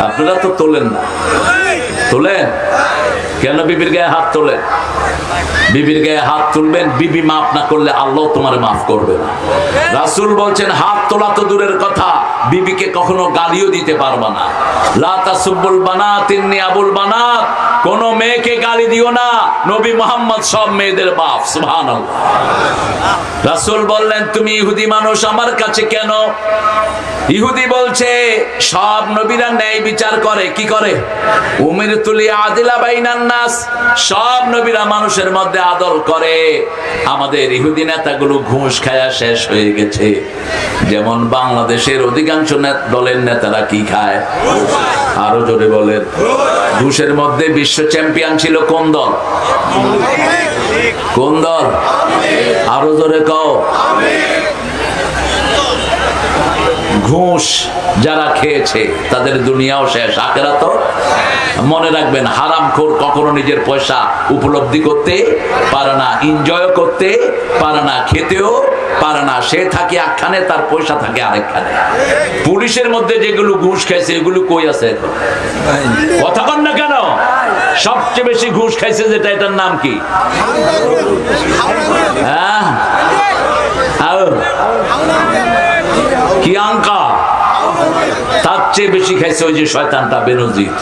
আপনারা তো তোলেন না, তোলেন কেন? বিবির গায়ে হাত তোলেন। বিবির গায়ে হাত তুলবেন, বিবি মাফ না করলে আল্লাহ তোমার মাফ করবে না। রাসূল বলছেন হাত তোলা তো দূরের কথা, বিবিকে কখনো গালিও দিতে পারবা না। লা তাসুবুল বানাত ইন্নী আবুল বানাত, কোন মেয়েকে গালি দিও না, নবী মুহাম্মদ সব মেয়েদের বাপ। সুবহানাল্লাহ। রাসূল বললেন তুমি ইহুদি মানুষ আমার কাছে কেন? ইহুদি বলছে সব নবীরা ন্যায় বিচার করে। কি করে? উমিরতু লিআদিলা বাইনান নাস, সব নবীরা মানুষের মধ্যে আদল করে। আমাদের ইহুদি নেতাগুলো ঘুষ খায়া শেষ হয়ে গেছে। যেমন বাংলাদেশের অধিকাংশ দলের নেতারা কি খায়? আরো জোরে বলেন। ঘুষের মধ্যে বিশ্ব চ্যাম্পিয়ন ছিল কোন দল? কোন দল? আরো জোরে কও। ঘুষ যারা খেয়েছে তাদের দুনিয়াও শেষ, আখিরাতও। মনে রাখবেন হারামখোর কখনো নিজের পয়সা উপলব্ধি করতে পারে না, এনজয় করতে পারে না, খেতেও পারে না। সে থাকে একখানে, তার পয়সা থাকে আরেকখানে। পুলিশের মধ্যে যেগুলো ঘুষ খাইছে এগুলো কই আছে? কথা কন না কেন? সবচেয়ে বেশি ঘুষ খাইছে যেটা, এটার নাম কি? হ্যাঁ, কি আঙ্কা? তার চেয়ে বেশি খাইছে ওই যে শয়তানটা বেনজির।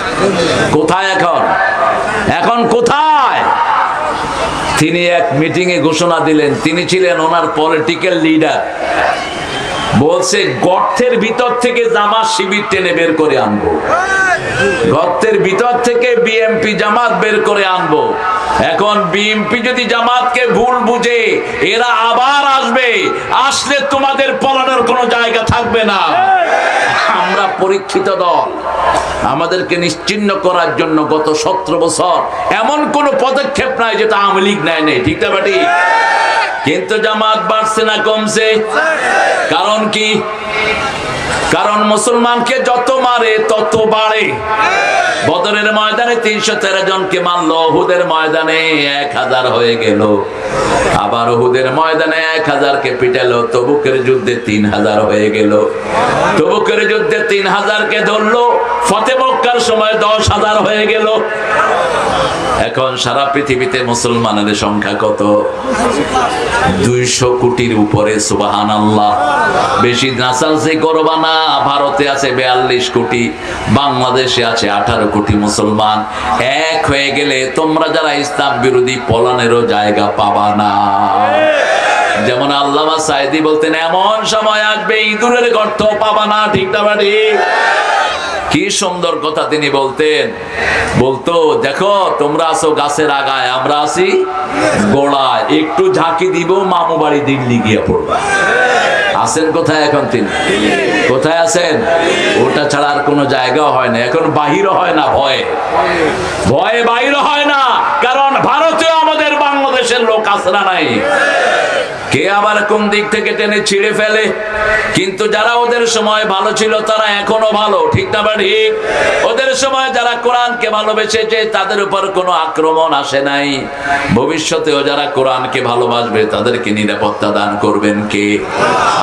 কোথায় এখন? এখন কোথায়? তিনি এক মিটিং এ ঘোষণা দিলেন, তিনি ছিলেন ওনার পলিটিক্যাল লিডার। বলছে গর্তের ভিতর থেকে জামাত শিবির টেনে বের করে আনবো, গর্তের ভিতর থেকে বিএমপি জামাত বের করে আনবো। এখন বিএমপি যদি জামাতকে ভুল বুঝে এরা আবার আসবে, আসলে তোমাদের পলানোর কোনো জায়গা থাকবে না। আমরা পরীক্ষিত দল, আমাদেরকে নিশ্চিহ্ন করার জন্য গত 17 বছর এমন কোন পদক্ষেপ নাই যেটা আওয়ামী লীগ নেয় নেই, ঠিক না বেটি? কিন্তু জামাত বাড়ছে না কমছে? কারণ কি? কারণ মুসলমানকে যত মারে তত বাড়ে। বদরের ময়দানে 313 জনকে মারল, উহুদের ময়দানে 1000 হয়ে গেল। আবার উহুদের ময়দানে 1000 কে পিটালো, তবুকের যুদ্ধে 3000 হয়ে গেল। তবুকের যুদ্ধে 3000 কে ধরলো, ফতে মক্কার সময় 10,000 হয়ে গেল। এখন সারা পৃথিবীতে মুসলমানের সংখ্যা কত? 200 কোটির উপরে। সুবহানাল্লাহ। বেশি নাচালসি করবা না। ভারতে আছে 42 কোটি, বাংলাদেশে আছে 18 কোটি মুসলমান। এক হয়ে গেলে তোমরা যারা ইসলাম বিরোধী পলানেরও জায়গা পাবা না। যেমন আল্লামা সাইদি বলতেন, এমন সময় আসবে ইঁদুরের গর্ত পাবা না, ঠিক না বাড়ি? কি সুন্দর কথা তিনি বলতেন। বলতো, দেখো তোমরা আছো গাছের আগায়, আমরা আছি গোড়ায়, একটু ঝাঁকি দিব মামু বাড়ি দিল্লি গিয়ে পড়বা। আছেন কোথায় এখন তিনি? কোথায় আছেন? ওটা ছাড়া আর কোনো জায়গা হয় না। এখন বাহিরও হয় না, ভয়ে ভয়ে বাহির হয় না। কারণ ভারতেও আমাদের বাংলাদেশের লোক আছে না নাই? কে আবার কোন দিক থেকে টেনে ছিঁড়ে ফেলে। কিন্তু যারা ওদের সময় ভালো ছিল তারা এখনো ভালো, ঠিক না বাড়ি? ওদের সময় যারা কোরআনকে ভালোবেসেছে তাদের উপর কোনো আক্রমণ আসে নাই। ভবিষ্যতেও যারা কোরআনকে ভালোবাসবে তাদেরকে নিরাপত্তা দান করবেন কে?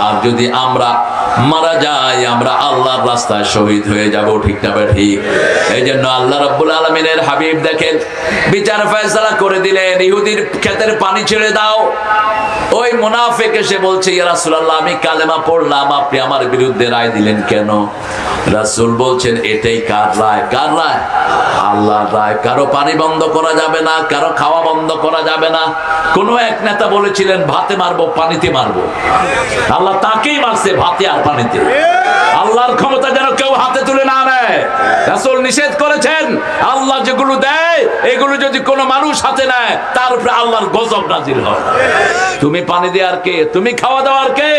আর যদি আমরা মারা যাই, আমরা আল্লাহর রাস্তায় শহীদ হয়ে যাব, ঠিক না বাড়ি? এই জন্য আল্লাহ রাব্বুল আলামিনের হাবিব দেখেন বিচার ফয়সালা করে দিলেন, ইহুদির ক্ষেতের পানি ছেড়ে দাও। ওই মুনাফিক এসে বলছে, ইয়া রাসূলুল্লাহ, আমি কালেমা পড়লাম, আপনি আমার বিরুদ্ধে রায় দিলেন কেন? রাসূল বলছেন, এটাই কার রায়? কার রায়? আল্লাহর রায়। কারো পানি বন্ধ করা যাবে না, কারো খাওয়া বন্ধ করা যাবে না। কোন এক নেতা বলেছিলেন, ভাতে মারবো, পানিতে মারবো। আল্লাহ তাকেই মারছে, ভাতে আর পানিতে। আল্লাহর ক্ষমতা যেন কেউ হাতে তুলে না নেয়। রাসূল নিষেধ করেছেন, আল্লাহ যেগুলো দেয় এগুলো যদি কোনো মানুষ হাতে নেয় তার উপরে আল্লাহর গজব নাজিল হয়। তুমি পানি দেওয়ার কে? তুমি খাওয়া দেওয়ার কে?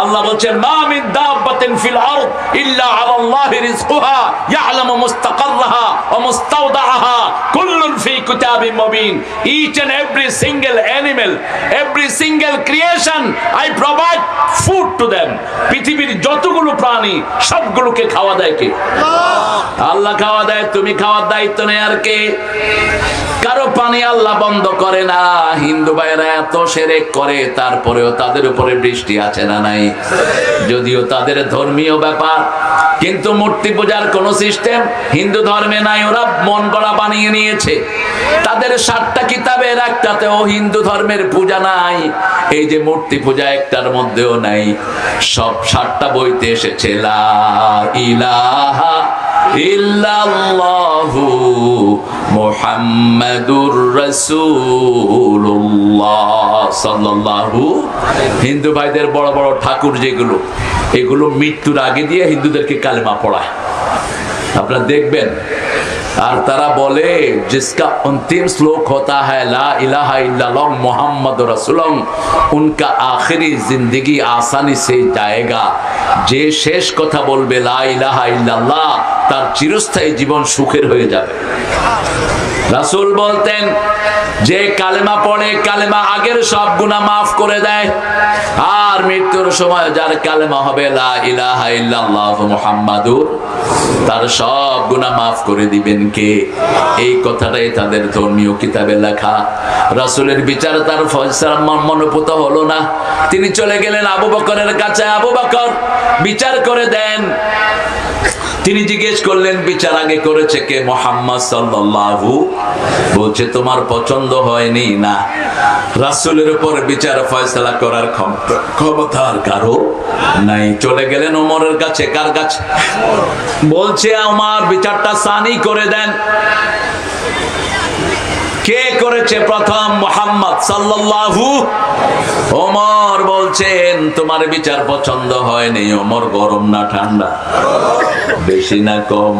আল্লাহ বলছেন, মা মিন দাব্বাতিন ফিল আরদ ইল্লা আলাল্লাহি রিজকুহা ইয়ালামু মুস্তাকাররাহা ওয়া মুস্তাওদাআহা কুল্লুন ফি কিতাবিম Mubin. Each and every single animal, every single creation, I provide food to them. পৃথিবীর যতগুলো প্রাণী সবগুলোকে খাওয়া দেয় কে? আল্লাহ খাওয়া দেয়। তুমি খাওয়ার দায়িত্ব নেই আর কে? কারো পানি আল্লাহ বন্ধ করে না। হিন্দু ভাইরা এত শিরক করে, তারপরেও তাদের উপরে বৃষ্টি আছে না নাই? যদিও তাদের ধর্মীয় ব্যাপার, কিন্তু মূর্তি পূজার কোন সিস্টেম হিন্দু ধর্মে নাই। ওরা মন গড়া বানিয়ে নিয়েছে। তাদের 7টা কিতাবের একটাতেও হিন্দু ধর্মের পূজা নাই। এই যে মূর্তি পূজা একটার মধ্যেও নাই। সব 7টা বইতে এসেছে লা ইলাহা ইল্লাল্লাহু মুহাম্মাদুর রাসূলুল্লাহ সাল্লাল্লাহু। হিন্দু ভাইদের বড় বড় ঠাকুর যেগুলো, এগুলো মৃত্যুর আগে দিয়ে হিন্দুদেরকে কালেমা পড়ায়, আপনারা দেখবেন। আর তারা বলে, जिसका अंतिम श्लोक होता है ला इलाहा इल्लल्लाह मुहम्मद रसूलुल्लाह, उनका आखिरी जिंदगी आसानी से जाएगा। যে শেষ কথা বলবে লা ইলাহা ইল্লাল্লাহ, তার চিরস্থায়ী জীবন সুখের হয়ে যাবে। রাসূল বলতেন, যে কালেমা পড়ে কালেমা আগের সব গুনাহ মাফ করে দেয়। আর মৃত্যুর সময় যার কালেমা হবে লা ইলাহা ইল্লাল্লাহু মুহাম্মাদুর, তার সব গুনাহ মাফ করে দিবেন কে? এই কথাটাই তাদের ধর্মীয় কিতাবে লেখা। রাসূলের বিচার তার ফয়সালা মনোপুত হলো না। তিনি চলে গেলেন আবু বকরের কাছে। আবু বকর বিচার করে দেন। তিনি জিজ্ঞেস করলেন, বিচার আগে করেছে কে? মুহাম্মদ সাল্লাল্লাহু। বলছে, তোমার পছন্দ হয়নি না? রাসূলের উপর বিচার ফয়সালা করার ক্ষমতা আর কারো নাই। চলে গেলেন ওমরের কাছে। কার কাছে? বলছে, আমার বিচারটা সানি করে দেন। কে করেছে প্রথম? মুহাম্মদ সাল্লাল্লাহু। ওমর বলছেন, তোমার বিচার পছন্দ হয়নি। ওমর, গরম না ঠান্ডা? বেশি না কম?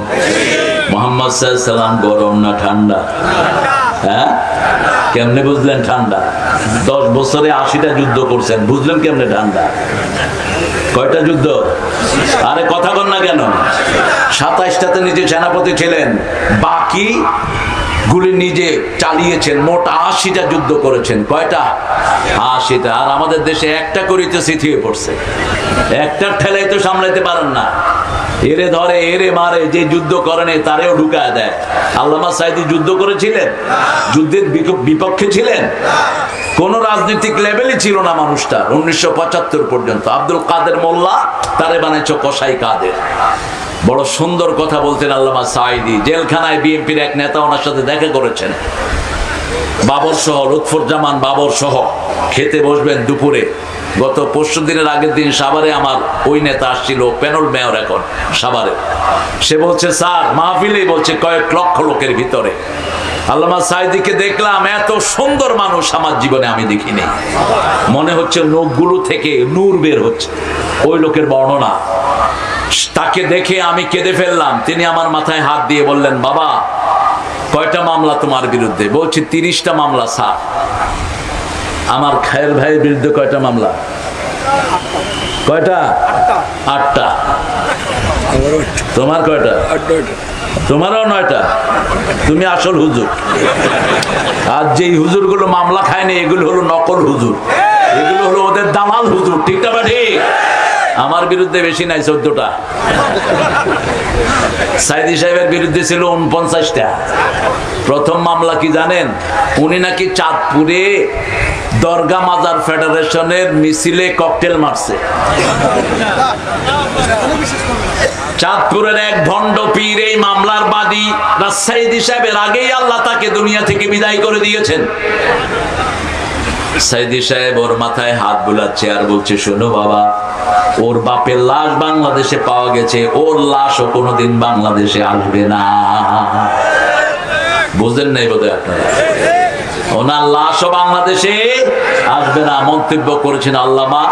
মুহাম্মদ সাল্লাল্লাহু আলাইহি সাল্লাম গরম না ঠান্ডা? হ্যাঁ, কেমনে বুঝলেন ঠান্ডা? 10 বছরে 80টা যুদ্ধ করছেন, বুঝলেন কেমনে ঠান্ডা? কয়টা যুদ্ধ? আরে কথা বল না কেন? 27টাতে নিজে সেনাপতি ছিলেন, বাকি গুলি নিজে চালিয়েছেন। মোট 80টা যুদ্ধ করেছেন। কয়টা? 80টা। আর আমাদের দেশে একটা করেই তো সিথিয়ে পড়ছে, একটা ঠেলাই তো সামলাইতে পারেন না। এরে ধরে এরে মারে, যে যুদ্ধ করেন তারেও ঢুকায় দেয়। আল্লামা সাঈদী যুদ্ধ করেছিলেন? যুদ্ধের বিপক্ষে ছিলেন? কোন রাজনৈতিক লেভেলই ছিল না মানুষটা 1975 পর্যন্ত। আব্দুল কাদের মোল্লা তারে বানাইছ কসাই কাদের। বড় সুন্দর কথা বলতেন আল্লামা সাঈদী। জেলখানায় বিএনপির এক নেতা ওনার সাথে দেখা করেছেন, বাবর সহ, লুৎফুজ্জামান বাবর সহ। খেতে বসবেন দুপুরে। গত পরশু দিনের আগের দিন সাভারে আমার ওই নেতা আসছিল, প্যানেল মেয়র এখন সাভারে। সে বলছে স্যার, মাহফিলেই বলছে কয়েক লক্ষ লোকের ভিতরে আল্লামা সাঈদীকে দেখলাম, এত সুন্দর মানুষ আমার জীবনে আমি দেখিনি। মনে হচ্ছে নখগুলো থেকে নূর বের হচ্ছে, ওই লোকের বর্ণনা। তাকে দেখে আমি কেঁদে ফেললাম। তিনি আমার মাথায় হাত দিয়ে বললেন, বাবা কয়টা মামলা তোমার বিরুদ্ধে? বলছি 30টা মামলা স্যার। আমার খায়ের ভাইয়ের বিরুদ্ধে কয়টা মামলা? কয়টা? 8টা। তোমার কয়টা? তোমারও 9টা। তুমি আসল হুজুর। আর যেই হুজুর গুলো মামলা খায়নি এগুলো হলো নকল হুজুর, এগুলো হলো ওদের দালাল হুজুর। ঠিক না ঠিক? আমার বিরুদ্ধে বেশি নাই, 14টা। সাঈদী সাহেবের বিরুদ্ধে ছিল 49টা। প্রথম মামলা কি জানেন? উনি নাকি চাঁদপুরে দরগা মাজার ফেডারেশনের মিছিলে ককটেল মারছে। চাঁদপুরের এক ভণ্ড পীর এই মামলার বাদী। সাঈদী সাহেবের আগেই আল্লাহ তাকে দুনিয়া থেকে বিদায় করে দিয়েছেন। সাঈদী সাহেব ওর মাথায় হাত বুলাচ্ছে আর বলছে, শোনো বাবা, ওর বাপের লাশ বাংলাদেশে পাওয়া গেছে, ওর লাশও কোনোদিন বাংলাদেশে আসবে না। বুঝলেন নাই বোধহয় আপনারা? ওনার লাশও বাংলাদেশে আসবে না মন্তব্য করেছেন আল্লামা।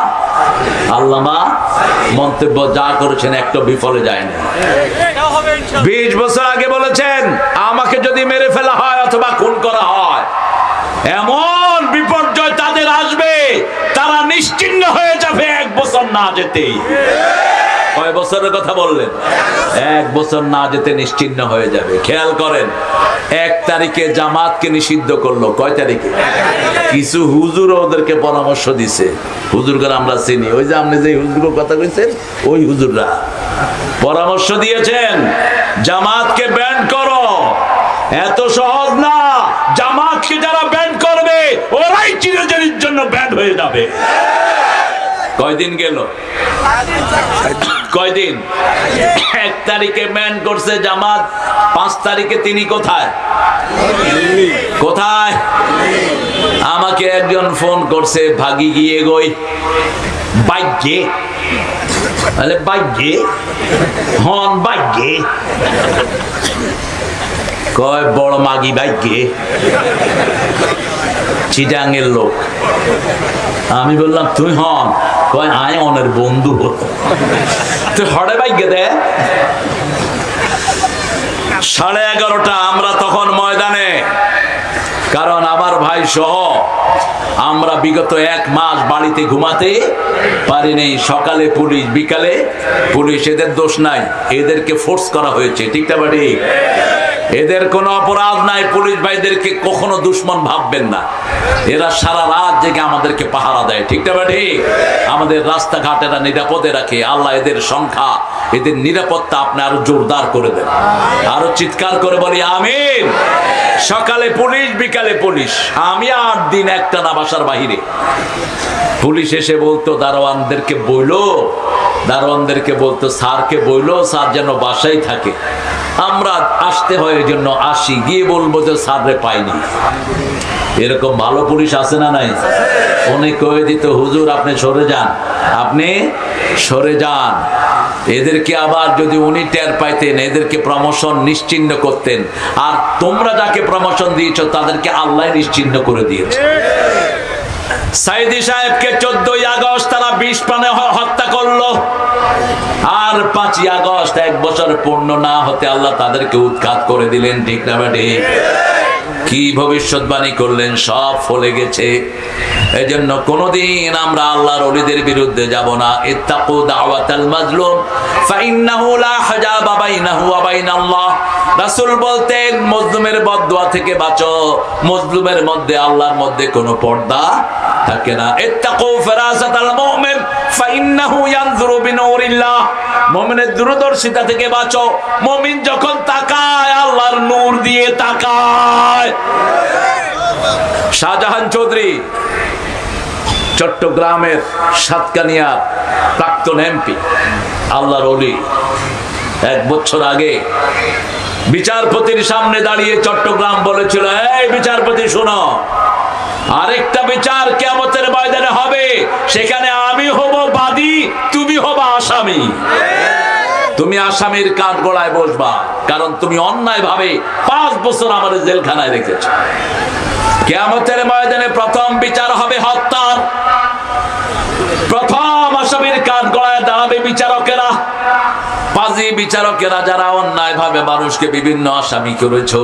মন্তব্য যা করেছেন একটা বিফলে যায়নি। 20 বছর আগে বলেছেন, আমাকে যদি মেরে ফেলা হয় অথবা খুন করা হয়, এমন বিপর্যয় তাদের আসবে, তারা নিশ্চিহ্ন হয়ে যাবে 1 বছর না যেতেই। কয় বছরের কথা বললেন? 1 বছর না যেতে নিশ্চিহ্ন হয়ে যাবে। খেয়াল করেন, 1 তারিখে জামাতকে নিষিদ্ধ করলো। কয় তারিখে? কিছু হুজুর ওদেরকে পরামর্শ দিছে। হুজুররা আমরা চিনি, ওই যে আপনি যে হুজুরের কথা কইছেন ওই হুজুররা পরামর্শ দিয়েছেন জামাতকে ব্যান করো। এত সহজ না, জামাতকে যারা ব্যান করবে ওরাই চিরদিনের জন্য ব্যান হয়ে যাবে। কয়দিন গেল? কয়দিন? 1 তারিখে ব্যান করছে জামাত, 5 তারিখে তিনি কোথায়? আমাকে একজন ফোন করছে, ভাগি গিয়ে গই বাইকে, বাইকে হন বাইকে, কয় বড় মাগি বাইকে, চিটাঙ্গের লোক। আমি বললাম তুই হন? কয় আয় অনের বন্ধু। তুই হড়ে বাইকে দে। 11:30 আমরা তখন ময়দানে, কারণ আমার ভাই সহ আমরা বিগত 1 মাস বাড়িতে ঘুমাতে পারিনি। সকালে পুলিশ, বিকালে পুলিশ। এদের দোষ নাই, এদেরকে ফোর্স করা হয়েছে। ঠিক না বাড়ি? এদের কোনো অপরাধ নাই। পুলিশ ভাইদেরকে কখনো দুশ্মন ভাববেন না, এরা সারা রাত জেগে আমাদেরকে পাহারা দেয়। ঠিক না ঠিক? আমাদের রাস্তাঘাট এরা নিরাপদে রাখে। আল্লাহ এদের সংখ্যা, এদের নিরাপত্তা আপনি আরো জোরদার করে দেন। আরো চিৎকার করে বলি আমিন। সকালে পুলিশ, বিকালে পুলিশ। আমি 8 দিন একটানা বাসার বাহিরে। পুলিশ এসে বলতো দারোয়ানদেরকে বলতো স্যারকে বইলো স্যার যেন বাসায় থাকে। আমরা আসতে হয় এই জন্য আসি, গিয়ে বলবো যে স্যাররে পাইনি। এরকম ভালো পুলিশ আছে না নাই? অনেক কয়ে দিত, হুজুর আপনি সরে যান, আপনি সরে যান। এদেরকে আবার যদি উনি টের পাইতেন, এদেরকে প্রমোশন নিশ্চিহ্ন করতেন। আর তোমরা যাকে প্রমোশন দিয়েছ তাদেরকে আল্লাহ নিশ্চিহ্ন করে দিয়েছে। সাঈদী সাহেবকে 14 আগস্ট তারা 20 প্রাণে হত্যা করলো। আর 5 আগস্ট 1 বছর পূর্ণ না হতে আল্লাহ তাদেরকে উৎখাত করে দিলেন। ঠিক না ঠিক? কি ভবিষ্যৎবাণী করলেন সব ফলে গেছে। এজন্য কোনদিন আমরা আল্লাহর ওলিদের বিরুদ্ধে যাব না। ইত্তাকু দাওয়াতাল মাজলুম ফাইন্নাহু লা হাজাবা বাইনাহু ওয়া বাইনাল্লাহ। রাসূল বলতেন মজলুমের বদদুয়া থেকে বাঁচো, মজলুমের মধ্যে আল্লাহর মধ্যে কোনো পর্দা থাকে না। ইত্তাকু ফিরাসাতাল মুমিন ফাইন্নাহু ইয়ানজুরু বিনূরিল্লাহ। মুমিনের দূরদর্শিতা থেকে বাঁচো। মুমিন যখন তাকায় আল্লাহর নূর দিয়ে তাকায়। শাহজাহান চৌধুরী চট্টগ্রামের সাতকানিয়ার প্রাক্তন এমপি, আল্লাহর ওলি, 1 বছর আগে বিচারপতির সামনে দাঁড়িয়ে চট্টগ্রাম বলেছিল, এই বিচারপতি শোনো, আরেকটা বিচার কিয়ামতের ময়দানে হবে, সেখানে আমি হব বাদী, তুমি হবা আসামি। তুমি আসামির কাঠ গড়ায় বসবা, কারণ তুমি অন্যায় ভাবে 5 বছর আমাদের জেলখানায় রেখেছো। কিয়ামতের ময়দানে প্রথম বিচার হবে হত্যার। প্রথম আসামির কাঠ গড়ায় দাঁড়াবে বিচারকেরা, পাজি বিচারকেরা, যারা অন্যায় ভাবে মানুষকে বিভিন্ন আসামি করেছো।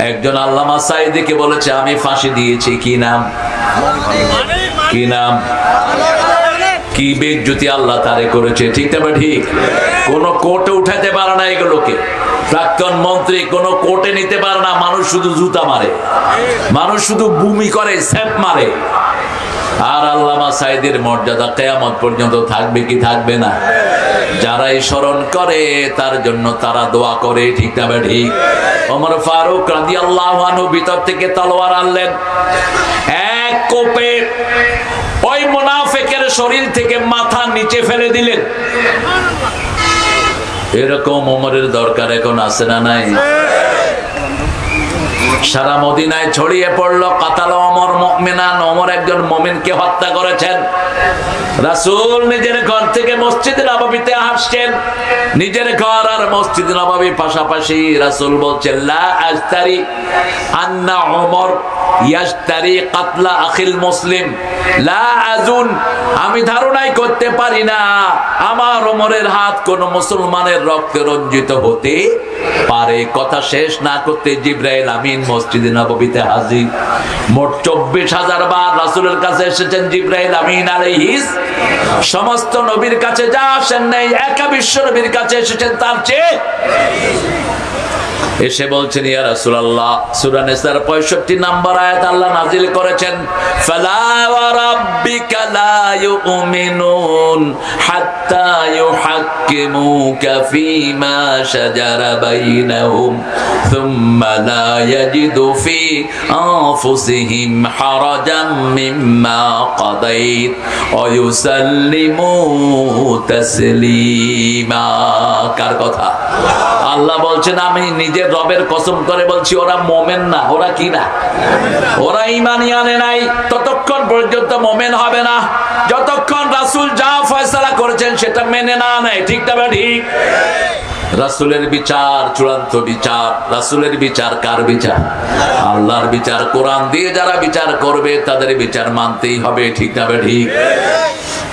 একজন আল্লামা সাঈদীকে বলেছে আমি ফাঁসি দিয়েছি। কি নাম? কি নাম? কি বেজ্জতি আল্লাহ তারে করেছে, ঠিক না? ঠিক। কোন কোর্টে উঠাতে পারে না এগুলোকে। প্রাক্তন মন্ত্রী কোন কোর্টে নিতে পারে না। মানুষ শুধু জুতা মারে, মানুষ শুধু বুমি করে, স্যাপ মারে। আর আল্লামা সাঈদীর মর্যাদা কিয়ামত পর্যন্ত থাকবে কি থাকবে না? যারাই স্মরণ করে তার জন্য তারা দোয়া করে, ঠিক না? ঠিক। ওমর ফারুক রাদিয়াল্লাহু আনহু ভিতর থেকে তলোয়ার আনলেন, এক কোপে ওই মুনাফিকের শরীর থেকে মাথা নিচে ফেলে দিলেন। এরকম ওমরের দরকার এখন আছে না নাই? সারা মদিনায় ছড়িয়ে পড়লো কাতালা ওমর মুমিনান, ওমর একজন মুমিনকে হত্যা করেছেন। রাসূল নিজের ঘর থেকে মসজিদ নববীতে আসছেন, নিজের ঘর আর মসজিদ নববী পাশাপাশি। রাসূল বলছেন লা আস্তারি আন্না ওমর ইয়াস্তারি কাতলা আখিল মুসলিম লা আযুন। আমি ধারণাই করতে পারি না আমার ওমরের হাত কোন মুসলমানের রক্তে রঞ্জিত হতে পারে। কথা শেষ না করতে জিবরাইল আমিন মসজিদে নববীতে হাজির। মোট 24,000 বার রাসূলের কাছে এসেছেন জিবরাইল আমিন আলাইহিস। সমস্ত নবীর কাছে যা আসেন নাই, একা বিশ্ব নবীর কাছে এসেছেন তার চেয়ে। এসে বলছেন ইয়া রাসূলুল্লাহ, সূরা নিসার 65 নম্বর আয়াত আল্লাহ নাজিল করেছেন, ফালা ওয়া রাব্বিকা লা ইউমিনুন হাত্তা ইউহাক্কিমুকা ফীমা শাজারা বাইনাহুম সুম্মা লা ইয়াজিদু ফী আনফুসিহিম হারাজাম মিম্মা কাদাইত ওয়া ইউসাল্লিমু তাসলিমা। কার কথা? আল্লাহ বলছেন আমি নিজের রবের কসম করে বলছি, ওরা মোমেন না। ওরা কি না? ওরা ঈমানই আনে নাই। ততক্ষণ পর্যন্ত মোমেন হবে না যতক্ষণ রাসূল যা ফয়সালা করেছেন সেটা মেনে না নেয়, ঠিক না? ঠিক। রাসূলের বিচার চূড়ান্ত বিচার। রাসূলের বিচার কার বিচার? আল্লাহর বিচার। কোরআন দিয়ে যারা বিচার করবে তাদের বিচার মানতেই হবে, ঠিক না? ঠিক।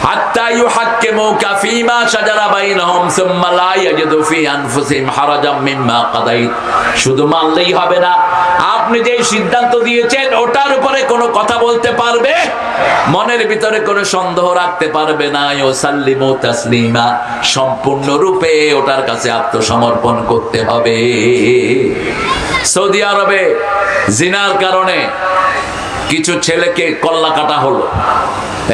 হাত্তা ইউহাক্কিমুকা ফীমা শাজারা বাইনাহুম সুম্মা লা ইয়াজিদু ফী আনফুসিহিম হারাজাম মিম্মা কাদাইত। শুধু মানলেই হবে না, আপনি যে সিদ্ধান্ত দিয়েছেন ওটার উপরে কোনো কথা বলতে পারবে, মনের ভিতরে কোনো সন্দেহ রাখতে পারবে না। ইউসাল্লিমু তাসলিমা, সম্পূর্ণরূপে ওটার কাছে আত্মসমর্পণ করতে হবে। সৌদি আরবে জিনার কারণে কিছু ছেলেকে কল্লা কাটা হলো।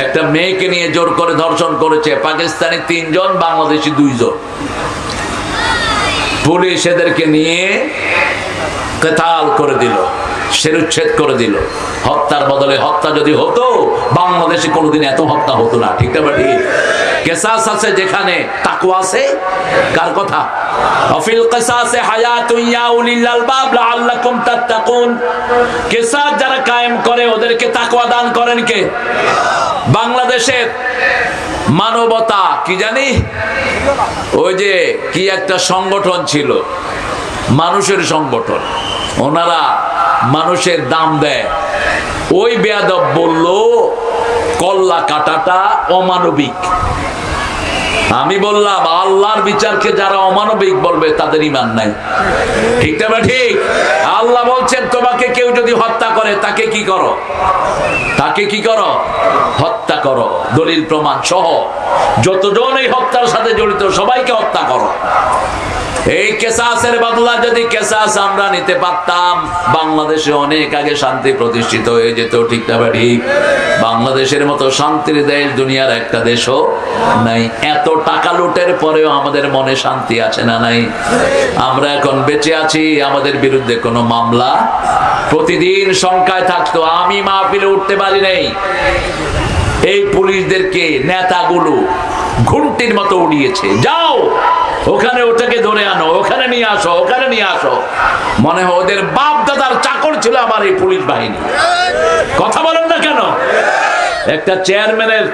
একটা মেয়েকে নিয়ে জোর করে ধর্ষণ করেছে পাকিস্তানি 3 জন, বাংলাদেশি 2 জন। পুলিশ এদেরকে নিয়ে কিতাল করে দিল, শিরুচ্ছেদ করে দিল। হত্যার বদলে হত্যা যদি হতো বাংলাদেশে কোনোদিন এত হত্যা হতো না, ঠিক না? ঠিক। কিসাস আছে যেখানে তাকওয়া আছে। কার কথা? অফিল কিসাসে হায়াতুন ইয়া উলিল আলবাব লাআল্লাকুম তাত্তাকুন। কিসাস যারা কায়েম করে ওদেরকে তাকওয়া দান করেন কে? বাংলাদেশের মানবতা কি জানি, ওই যে কি একটা সংগঠন ছিল, মানুষের সংগঠন, ওনারা মানুষের দাম দেয়। ওই বেয়াদব বলল কল্লা কাটাটা অমানবিক। আমি বললাম আল্লাহর বিচারকে যারা অমানবিক বলবে তাদের ঈমান নাই, ঠিক না ঠিক? আল্লাহ বলছেন তোমাকে কেউ যদি হত্যা করে তাকে কি করো, তাকে কি করো, হত্যা করো, দলিল প্রমাণ সহ যতজন এই হত্যার সাথে জড়িত সবাইকে হত্যা করো। এই কেসাসের বদলা যদি কেসাস আমরা নিতে পারতাম, বাংলাদেশে অনেক আগে শান্তি প্রতিষ্ঠিত হয়ে যেত, ঠিক না ঠিক? বাংলাদেশের মতো শান্তির দেশ দুনিয়ার একটা দেশও নাই। এত টাকা লুটের পরেও আমাদের মনে শান্তি আছে না নাই? আমরা এখন বেঁচে আছি, আমাদের বিরুদ্ধে কোনো মামলা প্রতিদিন সংখ্যায় থাকতো, আমি মাহফিলে উঠতে পারি নাই। এই পুলিশদেরকে নেতাগুলো ঘুন্টির মতো উড়িয়েছে, যাও ওখানে ওটাকে ধরে আনো, ওখানে নিয়ে আসো, ওখানে নিয়ে আসো। মনে হয় ওদের বাপ দাদার চাকর ছিল আমার এই পুলিশ বাহিনী। কথা বলেন না কেন? একটা চেয়ারম্যানের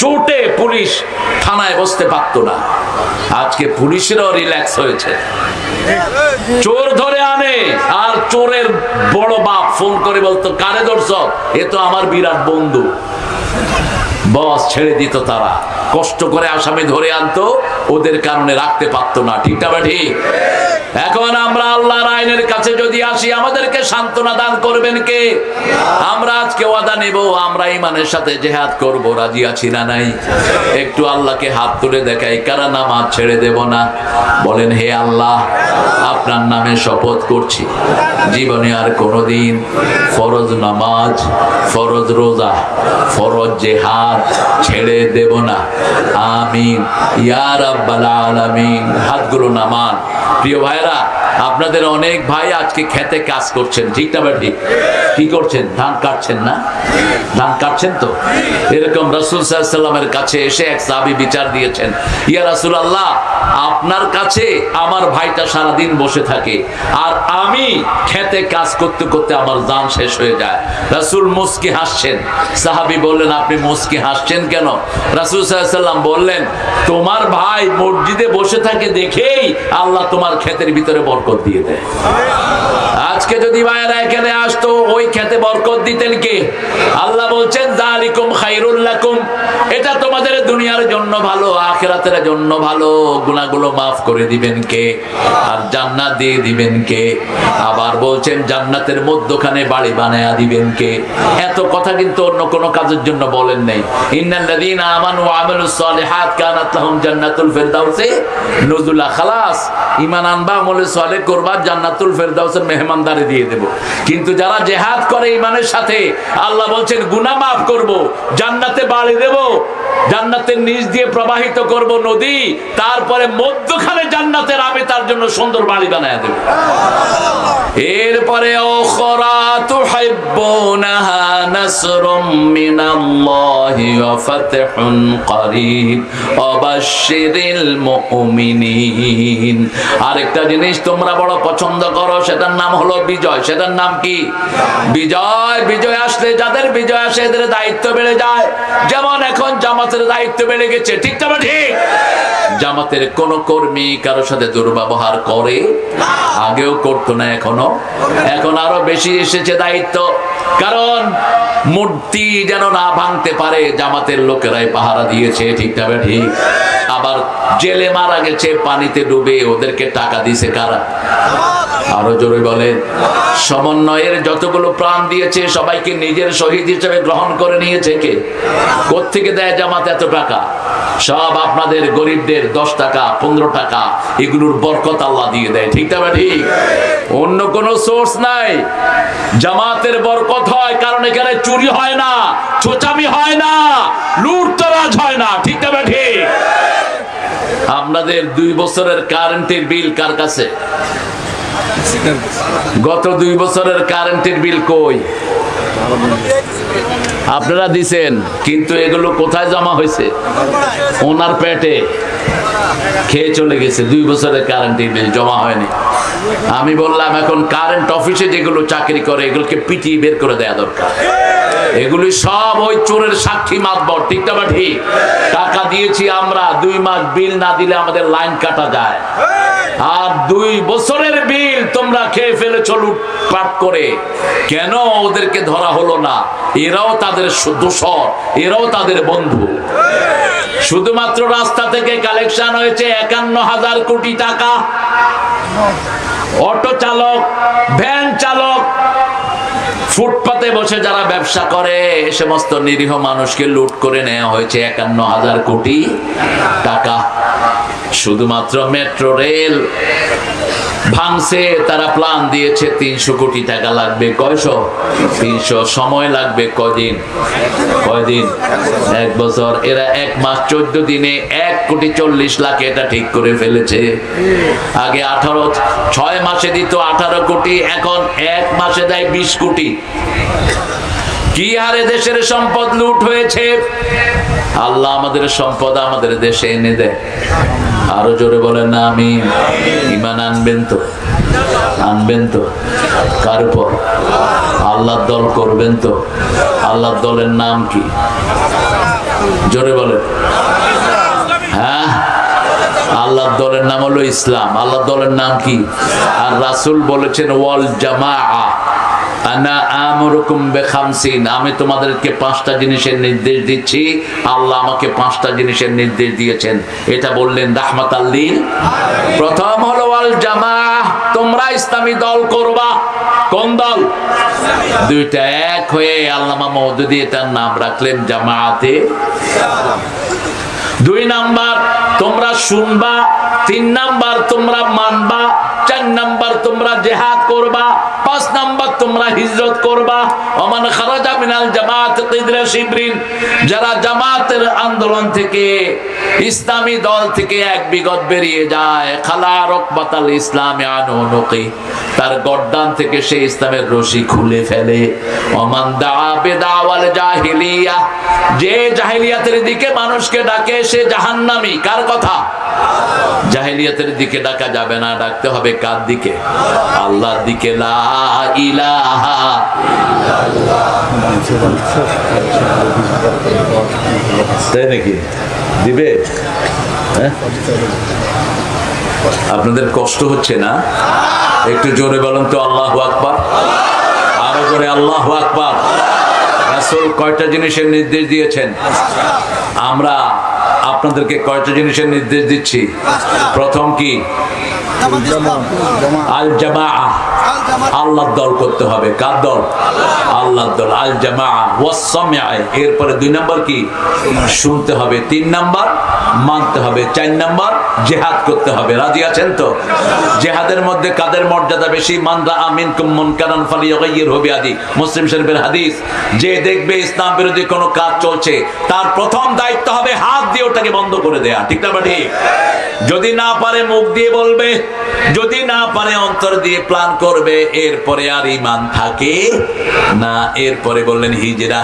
চোটে পুলিশ থানায় বসতে পারতো না, আজকে পুলিশেরও রিল্যাক্স হয়েছে। চোর ধরে আনে আর চোরের বড় বাপ ফোন করে বলতো কারে ধরছ, এ তো আমার বিরাট বন্ধু। বস ছেড়ে দিত, তারা কষ্ট করে আসামি ধরে আনতো, ওদের কারণে রাখতে পারতো না, ঠিক না ঠিক? এখন আমরা আল্লাহর আইনের কাছে যদি আসি, আমাদেরকে সান্ত্বনা দান করবেন কে? আমরা আজকে ওয়াদা নেব, আমরা ঈমানের সাথে জিহাদ করব, রাজি আছি না নাই? একটু আল্লাহকে হাত তুলে দেখাই, কারা নামাজ ছেড়ে দেব না। বলেন হে আল্লাহ, আপনার নামে শপথ করছি জীবনে আর কোনোদিন ফরজ নামাজ, ফরজ রোজা, ফরজ জিহাদ ছেড়ে দেব না। আমিন ইয়া রাব্বাল আলামিন। হাতগুলো নামান। প্রিয় ভাইরা, আপনাদের অনেক ভাই আজকে খেতে কাজ করছেন, ঠিক না ঠিক? কি করছেন? ধান কাটছেন না? ধান কাটছেন তো? এরকম রাসূল সাল্লাল্লাহু আলাইহি ওয়াসাল্লামের কাছে এসে এক সাহাবী বিচার দিয়েছেন, ইয়া রাসূলুল্লাহ, আপনার কাছে আমার ভাইটা সারাদিন বসে থাকে আর আমি খেতে কাজ করতে করতে আমার জান শেষ হয়ে যায়। রাসূল মুস্কি হাসছেন। সাহাবী বললেন, আপনি মুস্কি হাসছেন কেন? রাসূল সাল্লাল্লাহু আলাইহি ওয়াসাল্লাম বললেন, তোমার ভাই মসজিদে বসে থাকে দেখেই আল্লাহ তোমার ক্ষেতের ভিতরে বরকত দিয়ে দেয়। আজকে যদি ভাইরা এখানে আসতো, ওই খেতে বরকত দিতেন কে? আল্লাহ বলছেন যালিকুম খায়রুল লাকুম, এটা তোমাদের দুনিয়ার জন্য ভালো, আখিরাতের জন্য ভালো। গুনাহগুলো মাফ করে দিবেন কে? আর জান্নাত দিয়ে দিবেন কে? আবার বলছেন জান্নাতের মধ্যখানে বাড়ি বানায়া দিবেন কে? এত কথা কিন্তু অন্য কোনো কাজের জন্য বলেন নাই। ইন্নাল্লাযীনা আমানু ওয়া আমিলুস সালিহাত কানাত লাহুম জান্নাতুল ফিরদাউসি নুজুলা। খালাস, ঈমান আনবা, আমলে সালেহ করবা, জান্নাতুল ফিরদাউসের মেহমানদারি দিয়ে দেব। কিন্তু যারা জিহাদ করে ঈমানের সাথে, আল্লাহ বলছেন গুনাহ মাফ করব, জান্নাতে বাড়ি দেব, জান্নাতের নিচ দিয়ে প্রবাহিত করব নদী, তারপরে মধ্যখানে জান্নাতের আমি তার জন্য সুন্দর বাড়ি বানায়া দেব। এরপরে উখরা তুহিব্বুনাহা নাসরুম মিনাল্লাহি ওয়া ফাতহুন করিব ওয়া বাশশিরিল মুমিনিন। আরেকটা জিনিস তোমরা বড় পছন্দ করো, সেটার নাম হলো বিজয়। সেটার নাম কি? বিজয়। বিজয় আসলে, যাদের বিজয় আসে এদের দায়িত্ব বেড়ে যায়। যেমন এখন জামাতের দায়িত্ব বেড়ে গেছে, ঠিক না ঠিক? জামাতের কোন কর্মী কারোর সাথে দুর্ব্যবহার করে? আগেও করতো না, এখন আরো বেশি এসেছে দায়িত্ব। কারণ মূর্তি যেন না ভাঙতে পারে, জামাতের লোকেরাই পাহারা দিয়েছে, ঠিক না ঠিক? আবার জেলে মারা গেছে পানিতে ডুবে, ওদেরকে টাকা দিয়েছে কারা? আরো জোরে বলেন। সমন্বয়ের যতগুলো প্রাণ দিয়েছে সবাইকে নিজের শহীদ হিসেবে গ্রহণ করে নিয়েছে কে? কোত্থেকে দেয় জামাত এত টাকা? সব আপনাদের গরিবদের 10 টাকা 15 টাকা, এগুলোর বরকত আল্লাহ দিয়ে দেয়, ঠিক না ঠিক? অন্য কোনো সোর্স নাই। জামাতের বরকত হয় কারণ এখানে চুরি হয় না, চোচামি হয় না, লুটতরাজ হয় না, ঠিক না ঠিক? আপনাদের 2 বছরের কারেন্টের বিল কার কাছে? গত 2 বছরের কারেন্টের বিল কই? আপনারা দিছেন, কিন্তু এগুলো কোথায় জমা হয়েছে? ওনার পেটে খেয়ে চলে গেছে। 2 বছরের কারেন্টের বিল জমা হয়নি। আমি বললাম এখন কারেন্ট অফিসে যেগুলো চাকরি করে এগুলোকে পিটিয়ে বের করে দেয়া দরকার। এগুলি সব ওই চোরের সাক্ষী মাতবর, ঠিক না ঠিক? টাকা দিয়েছি আমরা, 2 মাস বিল না দিলে আমাদের লাইন কাটা যায়। আর 2 বছরের বিল তোমরা খেয়ে ফেলেছো লুটপাট করে। কেন ওদেরকে ধরা হলো না? এরাও তাদের দোষর, এরাও তাদের বন্ধু। শুধুমাত্র রাস্তা থেকে কালেকশন হয়েছে 51,000 কোটি টাকা। অটো চালক, ভ্যান চালক, ফুটপাতে বসে যারা ব্যবসা করে এ সমস্ত নিরীহ মানুষকে লুট করে নেওয়া হয়েছে 51,000 কোটি টাকা। শুধুমাত্র মেট্রো রেল ভাঙছে, তারা প্ল্যান দিয়েছে 300 কোটি টাকা লাগবে। কয়শো? 300। সময় লাগবে কয়দিন? 1 বছর। এরা 1 মাস 14 দিনে 1,40,00,000 এটা ঠিক করে ফেলেছে। আগে 6 মাসে দিত 18 কোটি, এখন 1 মাসে দেয় 20 কোটি। কি হারে দেশের সম্পদ লুট হয়েছে। আল্লাহ আমাদের সম্পদ আমাদের দেশে এনে দেয়। আরো জোরে বলেন না আমি। ঈমান আনবেন তো? আনবেন তো? কার উপর? আল্লাহর দল করবেন তো? আল্লাহর দলের নাম কি? জোরে বলেন। হ্যাঁ, আল্লাহর দলের নাম হলো ইসলাম। আল্লাহর দলের নাম কি? আর রাসূল বলেছেন ওয়াল জামাআ আনা আমরুকুম বিখামসিন, আমি তোমাদেরকে 5টা জিনিসের নির্দেশ দিচ্ছি। আল্লাহ আমাকে 5টা জিনিসের নির্দেশ দিয়েছেন। এটা বললেন রাহমাতাল লিল। প্রথম হলো ওয়াল জামাআ, তোমরা ইসলামী দল করবা। কোন দল? দুইটা এক হয়ে আল্লামা মওদুদী এটার নাম রাখলেন জামাআতে ইসলাম। 2 নাম্বার তোমরা শুনবা, 3 নাম্বার তোমরা মানবা, 4 নাম্বার তোমরা জিহাদ করবা, 5 নাম্বার তোমরা হিজরত করবা। ওমান খারাজা মিনাল জামাআত কিদরা শিবরিন, যারা জামাতের আন্দোলন থেকে ইসলামী দল থেকে 1 বিগত বেরিয়ে যায়, খালা রকবাতাল ইসলামে আনুনুকি, তার গর্দান থেকে সে ইসলামের রশি খুলে ফেলে। ওমান দাআ বিদাওয়াল জাহিলিয়া, যে জাহিলিয়াতের দিকে মানুষকে ডাকে সে জাহান্নামী। কার কথা? জাহিলিয়াতের দিকে ডাকা যাবে না, ডাকতে হবে কার দিকে? আল্লাহর দিকে। লা ইলাহা ইল্লাল্লাহ। তাই নাকি? দিবে? আপনাদের কষ্ট হচ্ছে না? একটু জোরে বলেন তো আল্লাহু আকবার। আরো জোরে আল্লাহু আকবার। রাসূল কয়টা জিনিসের নির্দেশ দিয়েছেন? আমরা আপনাদেরকে কয়টা জিনিসের নির্দেশ দিচ্ছি? প্রথম কি? আল জামাআ, আল্লাহর দল করতে হবে। কার দল? আল্লাহর দল। আল জামাআ ওয়াস সামআ, এরপরে 2 নাম্বার কি? শুনতে হবে। 3 নাম্বার মানতে হবে। 4 নাম্বার জিহাদ করতে হবে। রাজি আছেন তো? জিহাদের মধ্যে কাদের মর্যাদা বেশি? মান রাআ মিনকুম মুনকারান ফালিয়ুগাইয়িরহু বিয়াদি, মুসলিম শরীফের হাদিস। যে দেখবে ইসলাম বিরোধী কোনো কাজ চলছে, তার প্রথম দায়িত্ব হবে হাত দিয়ে ওটাকে বন্ধ করে দেয়া। ঠিক না ঠিক? যদি না পারে মুখ দিয়ে বলবে, যদি না পারে অন্তর দিয়ে প্ল্যান করবে, এরপরে আর ঈমান থাকে না। এরপরে বললেন হিজরা,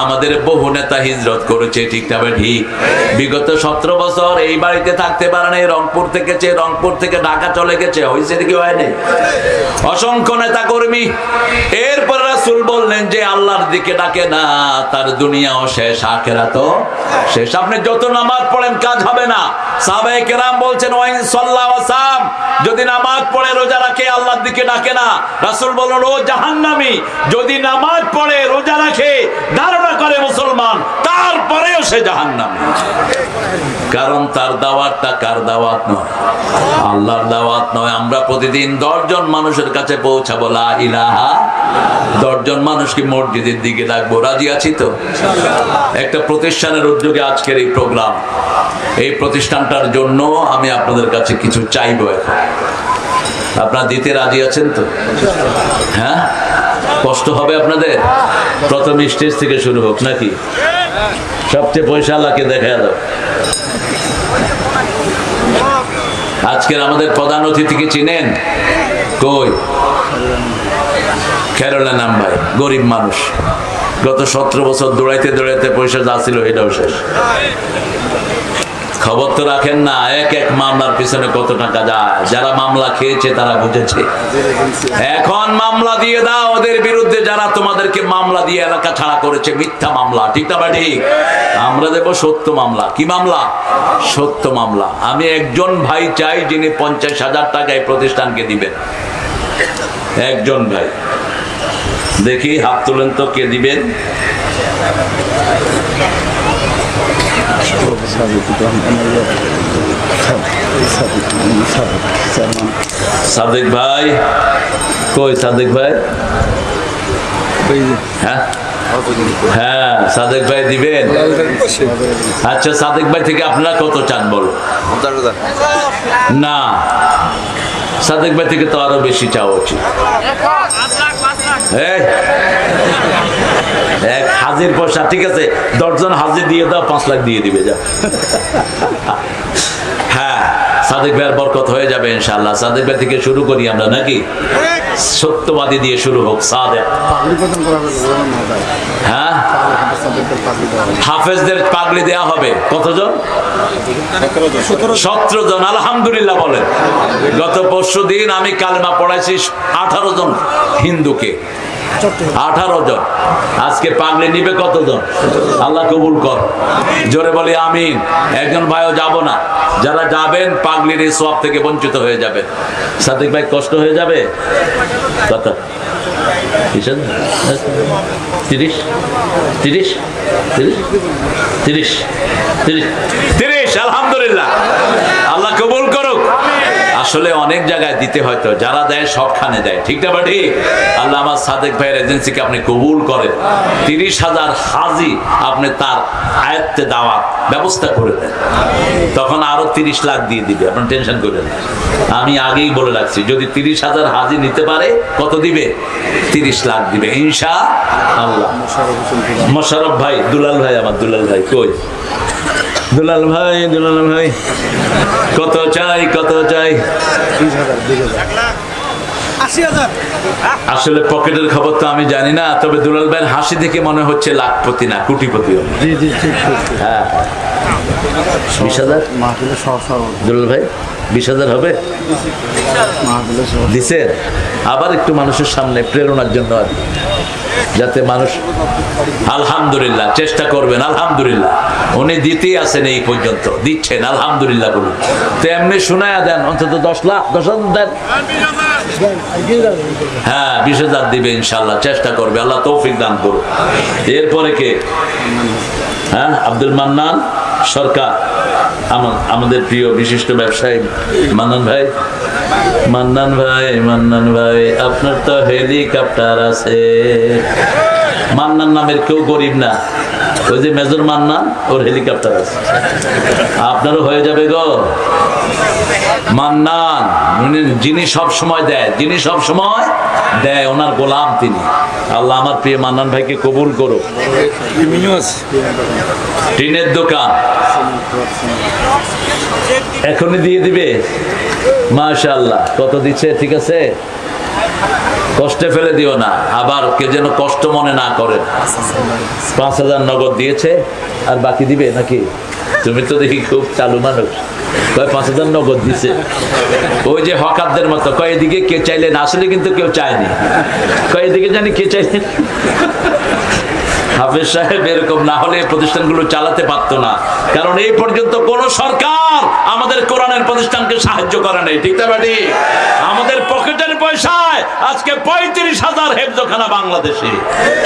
আমাদের বহু নেতা হিজরত করেছে। ঠিক না ঠিক? বিগত 17 বছর এই বাড়িতে থাকতে পারে না, রংপুর থেকে রংপুর থেকে ঢাকা চলে গেছে। হয়েছে কি হয় নাই? অসংখ্য নেতা কর্মী। এরপর রাসূল বললেন যে আল্লাহর দিকে ডাকে না, তার দুনিয়াও শেষ, আখিরাতও শেষ। আপনি যত নামাজ পড়েন কাজ হবে না। সাহাবায়ে কেরাম বলছেন ওয়াইন সাল্লাল্লাহু আলাইহি ওয়াসাল্লাম, যদি নামাজ পড়ে রোজা রাখে আল্লাহর দিকে ডাকে না, রাসূল বললেন ও জাহান্নামী। যদি নামাজ পড়ে রোজা রাখে ধারণা করে মুসলমান, তারপরেও সে জাহান্নামী। কারণ তার দাওয়াতটা কার দাওয়াত নয়? আল্লাহর দাওয়াত নয়। আমরা প্রতিদিন 10 জন মানুষের কাছে পৌঁছাবো লা ইলাহা, 10 জন মানুষকে মসজিদের দিকে ডাকবো। রাজি আছি তো? একটা প্রতিষ্ঠানের উদ্যোগে আজকের এই প্রোগ্রাম। এই প্রতিষ্ঠানটার জন্য আমি আপনাদের কাছে কিছু চাইবো। এখন আপনারা দিতে রাজি আছেন তো? হ্যাঁ, কষ্ট হবে আপনাদের? প্রথম স্টেজ থেকে শুরু হোক নাকি? সবচেয়ে পয়সা আল্লাহকে দেখা দাও। আজকের আমাদের প্রধান অতিথিকে চিনেন? কই? খেরোলা নাম ভাই, গরিব মানুষ। গত 17 বছর দৌড়াইতে দৌড়াইতে পয়সা যা ছিল এটাও শেষ। খবর তো রাখেন না, এক এক মামলার পিছনে কত টাকা যায়। যারা মামলা খেয়েছে তারা বুঝেছে। এখন মামলা দিয়ে দাও ওদের বিরুদ্ধে, যারা তোমাদেরকে মামলা দিয়ে এলাকা ছাড়া করেছে, মিথ্যা মামলা। ঠিক না ঠিক? আমরা দেব সত্য মামলা। কি মামলা? সত্য মামলা। আমি একজন ভাই চাই যিনি 50,000 টাকা এই প্রতিষ্ঠানকে দিবেন। একজন ভাই, দেখি হাত তুলেন তো, কে দিবেন? সাদেক ভাই কই? সাদেক ভাই হ্যাঁ হ্যাঁ সাদেক ভাই দিবেন। আচ্ছা সাদেক ভাই থেকে আপনারা কত চান বলো? না সাদেক ভাই থেকে তো আরো বেশি চাওয়া উচিত। এক হাজির পয়সা ঠিক আছে, 10 জন হাজির দিয়ে দাও, 5 লাখ দিয়ে দিবে যা। হ্যাঁ সাদেক ভাইয়ের বরকত হয়ে যাবে ইনশাআল্লাহ। সাদেক ভাই থেকে শুরু করি আমরা নাকি? সত্যবাদী দিয়ে শুরু হোক। সাদেক হ্যাঁ হাফেজদের পাগড়ি দেয়া হবে। কতজন? 17 জন। আলহামদুলিল্লাহ বলেন। গত পরশু দিন আমি কালেমা পড়াইছি 18 জন হিন্দুকে, 18 জন। আজকে পাগড়ি নিবে কতজন? আল্লাহ কবুল কর। জোরে বলি আমিন। একজন ভাইও যাব না, যারা যাবেন পাগড়ির এই সওয়াব থেকে বঞ্চিত হয়ে যাবে। সাদিক ভাই কষ্ট হয়ে যাবে। কত? 30 আলহামদুলিল্লাহ। আল্লাহ কবুল করুক। আসলে অনেক জায়গায় দিতে হয়তো, যারা দেয় সবখানে দেয়, ঠিক না বাড়ি? আল্লাহ আমার সাদেক ভাইয়ের এজেন্সিকে আপনি কবুল করেন। 30,000 হাজি আপনি তার আয়ত্তে দেওয়ার ব্যবস্থা করে দেন, তখন আরো 30 লাখ দিয়ে দিবে। আপনার টেনশন করেন। আমি আগেই বলে রাখছি, যদি 30,000 হাজি নিতে পারে কত দিবে? 30 লাখ দিবে ইনশাআল্লাহ। মোশাররফ ভাই, দুলাল ভাই, আমার দুলাল ভাই কই? দুলাল ভাই, দুলাল ভাই কত চাই? কত চাই? 80,000। আসলে পকেটের খবর তো আমি জানি না, তবে দুলাল ভাইয়ের হাসি দেখে মনে হচ্ছে লাখপতি না কোটিপতি হবে। হ্যাঁ 20,000 দুলাল ভাই 20,000 হবে দিছে। আবার একটু মানুষের সামনে প্রেরণার জন্য, যাতে মানুষ আলহামদুলিল্লাহ চেষ্টা করবেন। আলহামদুলিল্লাহ উনি দিতেই আছেন, এই পর্যন্ত দিচ্ছেন, আলহামদুলিল্লাহ বলুন। তো এমনি শোনায়া দেন, অন্তত 10,000 দেন। হ্যাঁ 20,000 দিবে ইনশাআল্লাহ, চেষ্টা করবে। আল্লাহ তৌফিক দান করুন। এরপরে কে? হ্যাঁ আব্দুল মান্নান সরকার, আমাদের প্রিয় বিশিষ্ট ব্যবসায়ী মান্নান ভাই। মান্নান ভাই, মান্নান ভাই আপনার তো হেলিকপ্টার আছে। মান্নান নামের কেউ গরিব না, ওই যে মেজর মান্নান, ওর হেলিকপ্টার আছে। আপনারও হয়ে যাবে গো। মান্নান যিনি সব সময় দেয়, যিনি সব সময় দেয়, ওনার গোলাম তিনি। আল্লাহ আমার প্রিয় মান্নান ভাইকে কবুল করো। টিনের দোকান এখনই দিয়ে দিবে মাশাআল্লাহ। কত দিচ্ছে? ঠিক আছে, কষ্টে ফেলে দিও না, আবার কে যেন কষ্ট মনে না করে। 5,000 নগদ দিয়েছে, আর বাকি দিবে নাকি? তুমি তো দেখি খুব চালু মানুষ। কয় 5,000 নগদ দিছে, ওই যে হকারদের মতো। কয় এদিকে কে চাইলেন? আসলে কিন্তু কেউ চায়নি। কয় এদিকে জানি কে চাইলেন। হাফেজ সাহেব এরকম না হলে প্রতিষ্ঠানগুলো চালাতে পারতো না, কারণ এই পর্যন্ত কোন সরকার আমাদের কোরআনের প্রতিষ্ঠানকে সাহায্য করে নাই, ঠিক না বাড়ি? আমাদের পকেটের পয়সায় আজকে 35,000 হেফজখানা বাংলাদেশে।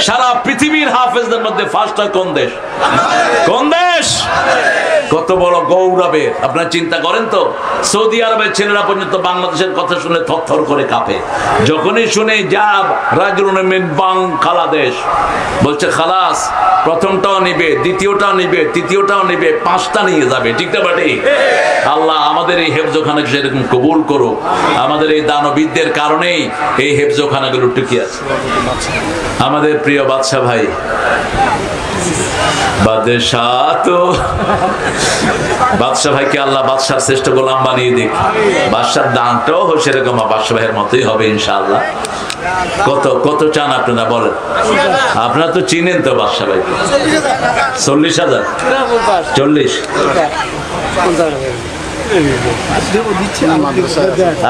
সারা পৃথিবীর হাফেজদের মধ্যে ফার্স্ট হয় কোন দেশ? কোন দেশ? কত বড় গৌরবের, আপনারা চিন্তা করেন তো। সৌদি আরবের ছেলেরা পর্যন্ত বাংলাদেশের কথা শুনে থরথর করে কাঁপে। যখনই শুনে যাব রাজুলুন মিন বাংলাদেশ, বলছে খালাস, প্রথমটাও নিবে, দ্বিতীয়টাও নিবে, তৃতীয়টাও নিবে, 5টা নিয়ে যাবে, ঠিক না বাড়ি? আল্লাহ আমাদের এই হেফজখানাকে সেরকম কবুল করো। আমাদের এই দানবীরদের কারণেই এই হেফজখানাগুলো টিকে আছে। আমাদের প্রিয় বাদশা ভাই, বাদশাহ ভাইকে আল্লাহ বাদশার শ্রেষ্ঠ গোলাম বানিয়ে দিক। বাদশার দানটাও সেরকম বাদশা ভাইয়ের মতোই হবে ইনশাআল্লাহ। কত কত চান আপনারা বলেন? আপনারা তো চিনেন তো বাদশা ভাইকে। 40,000 40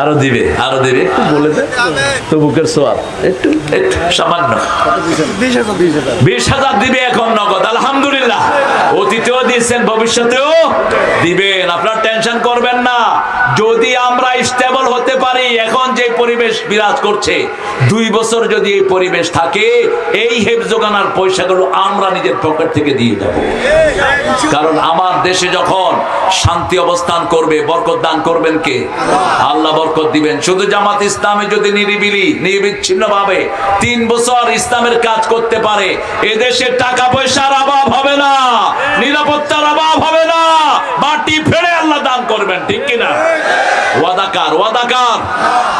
আরো দিবে, আরো দিবে, একটু বলে দেন তো। বুকের সোয়াব একটু একটু সামান্য 20,000 দিবে এখন নগদ। আলহামদুলিল্লাহ, অতীতেও দিয়েছেন, ভবিষ্যতেও দিবেন। আপনার টেনশন করবেন না। যদি আমরা স্টেবল হতে পারি, এখন যে পরিবেশ বিরাজ করছে 2 বছর যদি এই পরিবেশ থাকে, এই হেফজোগানার পয়সাগুলো আমরা নিজের পকেট থেকে দিয়ে দেব। কারণ আমার দেশে যখন শান্তি অবস্থান করবে, বরকত দান করবেন কে? আল্লাহ বরকত দিবেন। শুধু জামাত ইসলামী যদি নিরিবিলি নিরবিচ্ছিন্ন ভাবে 3 বছর ইসলামের কাজ করতে পারে, এদেশে টাকা পয়সার অভাব হবে না, নিরাপত্তার অভাব হবে না, মাটি ফেড়ে আল্লাহ দান করবেন, ঠিক কিনা? ওয়াদাকার ওয়াদাকার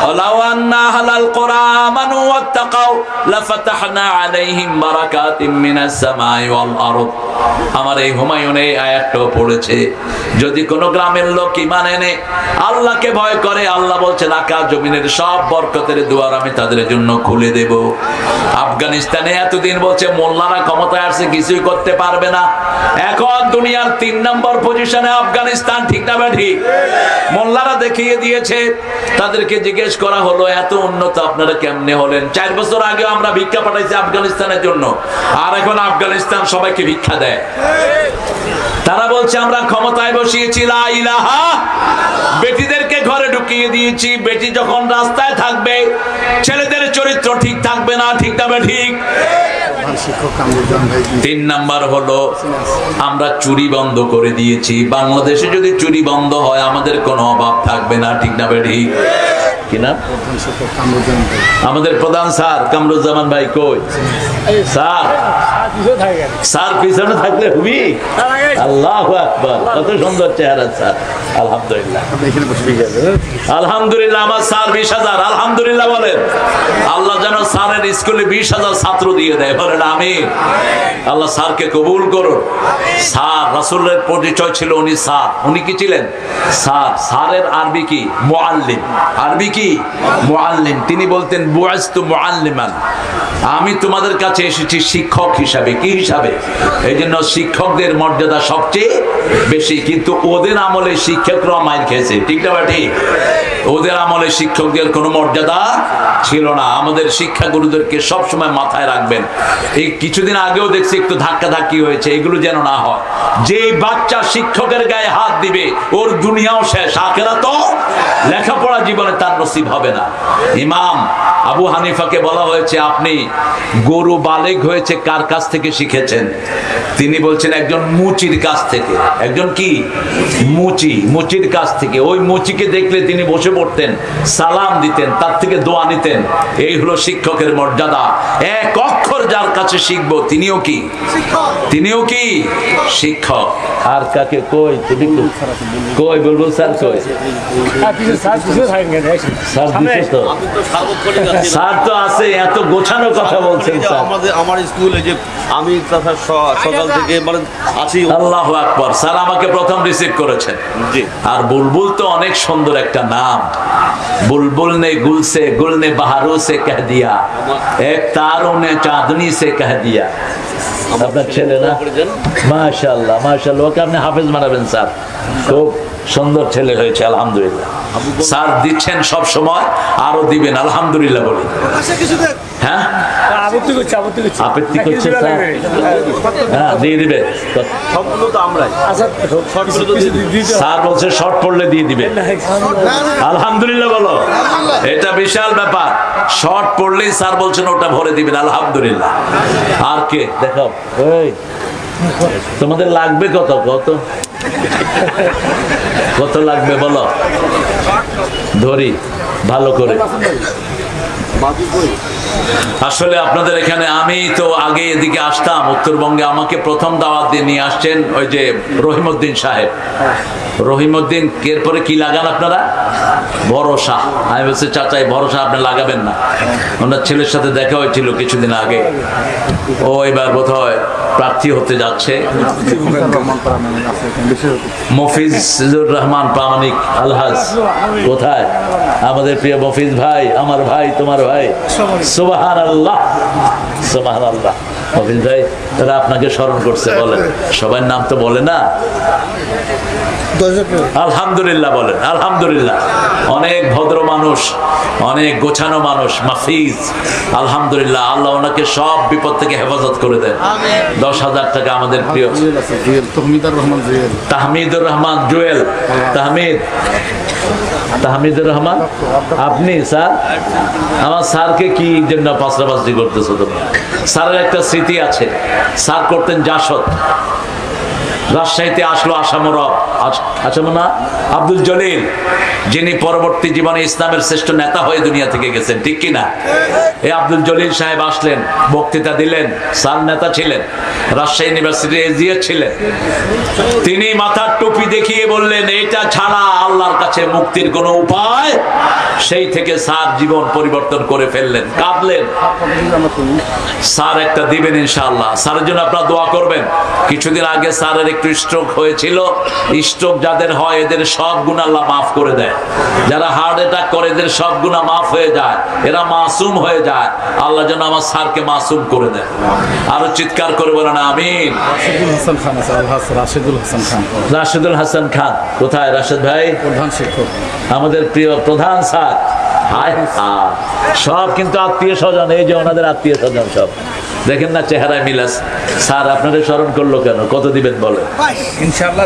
ওয়ালাউ আন্না আহলাল কুরআ আমানু ওয়াত্তাকাউ লাফাতাহনা আলাইহিম বারাকাতিম মিনাস সামাই ওয়াল আরদ। আমার এই হুমায়ুন এই আয়াতটা পড়েছে, যদি কোন গ্রামের লোক ঈমান এনে আল্লাহকে ভয় করে, আল্লাহ বলছেন আকাশ জমিনের সব বরকতের দুয়ার আমি তাদের জন্য খুলে দেব। আফগানিস্তানে এতদিন বলছে মোল্লারা ক্ষমতায় আসছে কিছুই করতে পারবে না, এখন দুনিয়ার 3 নম্বর পজিশনে আফগানিস্তান, ঠিক না ঠিক? মোল্লারা দেখিয়ে দিয়েছে। তাদেরকে জিজ্ঞেস করা হলো এত উন্নত আপনারা কেমনে হলেন? 4 বছর আগে আমরা ভিক্ষা পাঠাইছি আফগানিস্তানের জন্য, আর এখন আফগানিস্তান সবাইকে ভিক্ষা দেয়। তারা বলছে আমরা ক্ষমতায় বসিয়েছি লা ইলাহা, বেটিদেরকে ঘরে ঢুকিয়ে দিয়েছি, বেটি যখন রাস্তায় থাকবে ছেলেদের চরিত্র ঠিক থাকবে না, ঠিক না ঠিক? 3 নাম্বার হলো আমরা চুরি বন্ধ করে দিয়েছি। বাংলাদেশে যদি চুরি বন্ধ হয় আমাদের কোনো অভাব থাকবে না, ঠিক না ঠিক? কিনা আমাদের প্রধান স্যার কামরুজ্জামান ভাই কই? স্যার স্যার পিছনে থাকলে হুবি। আল্লাহু আকবার, কত সুন্দর চেহারা স্যার। আলহামদুলিল্লাহ আলহামদুলিল্লাহ, আমার স্যার 20,000, আলহামদুলিল্লাহ বলেন। আল্লাহ যেন স্যারের স্কুলে 20,000 ছাত্র দিয়ে দেয়, বলেন আমিন। আল্লাহ স্যারকে কবুল করুন। স্যার রাসূলের পরিচয় ছিল উনি স্যার। উনি কি ছিলেন? স্যার। স্যারের আরবি কি? মুআল্লিম। আরবি কি? মুআল্লিম। তিনি বলতেন বুআস্তু মুআল্লিমান, আমি তোমাদের কাছে এসেছি শিক্ষক হিসাবে। কি হিসাবে? এই জন্য শিক্ষকদের মর্যাদা সবচেয়ে বেশি। কিন্তু ওদের আমলে শিক্ষকরা মাইর খেয়েছে, ঠিক না ঠিক? ওদের আমলে শিক্ষকদের কোনো মর্যাদা ছিল না। আমাদের শিক্ষাগুরুদেরকে সবসময় মাথায় রাখবেন। এই কিছুদিন আগেও দেখছি একটু ধাক্কাধাক্কি হয়েছে, এগুলো যেন না হয়। যে বাচ্চা শিক্ষকের গায়ে হাত দিবে ওর দুনিয়াও শেষ, আখিরাতও লেখাপড়া জীবনে তার নসিব হবে না। ইমাম আবু হানিফাকে বলা হয়েছে আপনি গরু বালেগ হয়েছে কার কাছ থেকে শিখেছেন? তিনি বলছেন একজন মুচির কাছ থেকে। একজন কি? মুচি। মুচির কাছ থেকে। ওই মুচিকে দেখলে তিনি বসে পড়তেন, সালাম দিতেন, তার থেকে দোয়া নিতেন। এই হলো শিক্ষকের মর্যাদা। এক অক্ষর যার কাছে শিখবো তিনিও কি? তিনিও কি শিক্ষক। আর কাকে কই? তুমি কই বলবো? স্যার কই? স্যার তো আছে, এত গোছানো কথা বলছেন স্যার। আমার স্কুলে যে আমি সকাল থেকে মানে আছি। আল্লাহু আকবার। স্যার আমাকে প্রথম রিসিভ করেছেন। জি। আর বুলবুল তো অনেক সুন্দর একটা নাম। বুলবুল ने गुल से गुल ने बहारों से कह दिया, एक तारों ने चांदनी से कह दिया। আপনার ছেলে না? মাশাআল্লাহ মাশাআল্লাহ, ওকে আপনি হাফেজ বানাবেন স্যার। খুব সুন্দর ছেলে হয়েছে আলহামদুলিল্লাহ। স্যার দিচ্ছেন সব সময়, আরো দিবেন আলহামদুলিল্লাহ বলি। হ্যাঁ আপত্তি করছে স্যার? হ্যাঁ দিয়ে দিবে। সবগুলো তো আমরাই। স্যার বলছে শর্ট পড়লে দিয়ে দিবে। আলহামদুলিল্লাহ বলো, এটা বিশাল ব্যাপার। শর্ট পড়লেই স্যার বলছেন ওটা ভরে দিবেন আলহামদুলিল্লাহ। আর কে দেখাও? তোমাদের লাগবে কত? কত কত লাগবে বলো, ধরি ভালো করে। আসলে আপনাদের এখানে আমি তো আগে এদিকে আসতাম উত্তরবঙ্গে। আমাকে প্রথম দাওয়াত দিয়ে নিয়ে আসছেন ওই যে রহিমউদ্দিন সাহেব। রহিমউদ্দিন এরপরে কি লাগান আপনারা? ভরসা। আমি বলছি চাচা এই ভরসা আপনি লাগাবেন না। ওনার ছেলের সাথে দেখা হয়েছিল কিছুদিন আগে। ও এবার বোধহয় প্রার্থী হতে যাচ্ছে। মফিজুর রহমান প্রামাণিক আলহাজ কোথায়? আমাদের প্রিয় মফিজ ভাই, আমার ভাই, তোমার ভাই। সুবহানাল্লাহ সুবহানাল্লাহ। মফিজ ভাই তারা আপনাকে স্মরণ করছে, বলেন। সবার নাম তো বলে না। আলহামদুলিল্লাহ বলেন। আলহামদুলিল্লাহ। অনেক ভদ্র মানুষ। মানুষ, অনেক গোছানো মানুষ, মাফিজ। আলহামদুলিল্লাহ, আল্লাহ ওনাকে সব বিপদ থেকে হেফাজত করে দেন। 10,000 টাকা আমাদের প্রিয় তাহমিদুর রহমান জুয়েল। তাহমিদুর রহমান, আপনি স্যার? আমার স্যারকে কি জন্য পাশাপাশি করতেছো তুমি? স্যারের একটা স্মৃতি আছে, স্যার করতেন জাসদ, রাজশাহীতে আসলো আসামনা আব্দুল জলিল, যিনি পরবর্তী জীবনে ইসলামের শ্রেষ্ঠ নেতা হয়ে দুনিয়া থেকে গেছেন, ঠিক কিনা? এই আব্দুল জলিল সাহেব আসলেন, বক্তৃতা দিলেন। স্যার নেতা ছিলেন, রাজশাহী ইউনিভার্সিটি এজিএ ছিলেন। তিনি মাথার টুপি দেখিয়ে বললেন, এটা ছাড়া আল্লাহর কাছে মুক্তির কোনো উপায়। সেই থেকে স্যার জীবন পরিবর্তন করে ফেললেন, কাঁদলেন। স্যার একটা দিবেন ইনশাআল্লাহ, স্যারের জন্য আপনারা দোয়া করবেন। কিছুদিন আগে স্যারের একটু স্ট্রোক হয়েছিল। স্ট্রোক যাদের হয় এদের সব গুনাহ আল্লাহ মাফ করে দেয়। যারা হার্ট অ্যাটাক করে এদের সব গুনাহ মাফ হয়ে যায়, এরা মাসুম হয়ে যায়। আল্লাহ যেন আমার স্যারকে মাসুম করে দেয়। আরো চিৎকার করে বলেন আমিন। রাশেদুল হাসান খান কোথায়? রাশেদ ভাই প্রধান শিক্ষক, আমাদের প্রিয় প্রধান স্যার। সব কিন্তু আত্মীয় স্বজন, এই যে ওনাদের আত্মীয় স্বজন সব দেখেন না, চেহারায় মিলাস। স্যার আপনাদের স্মরণ করলো কেন? কত দিবেন বলেন? ইনশাআল্লাহ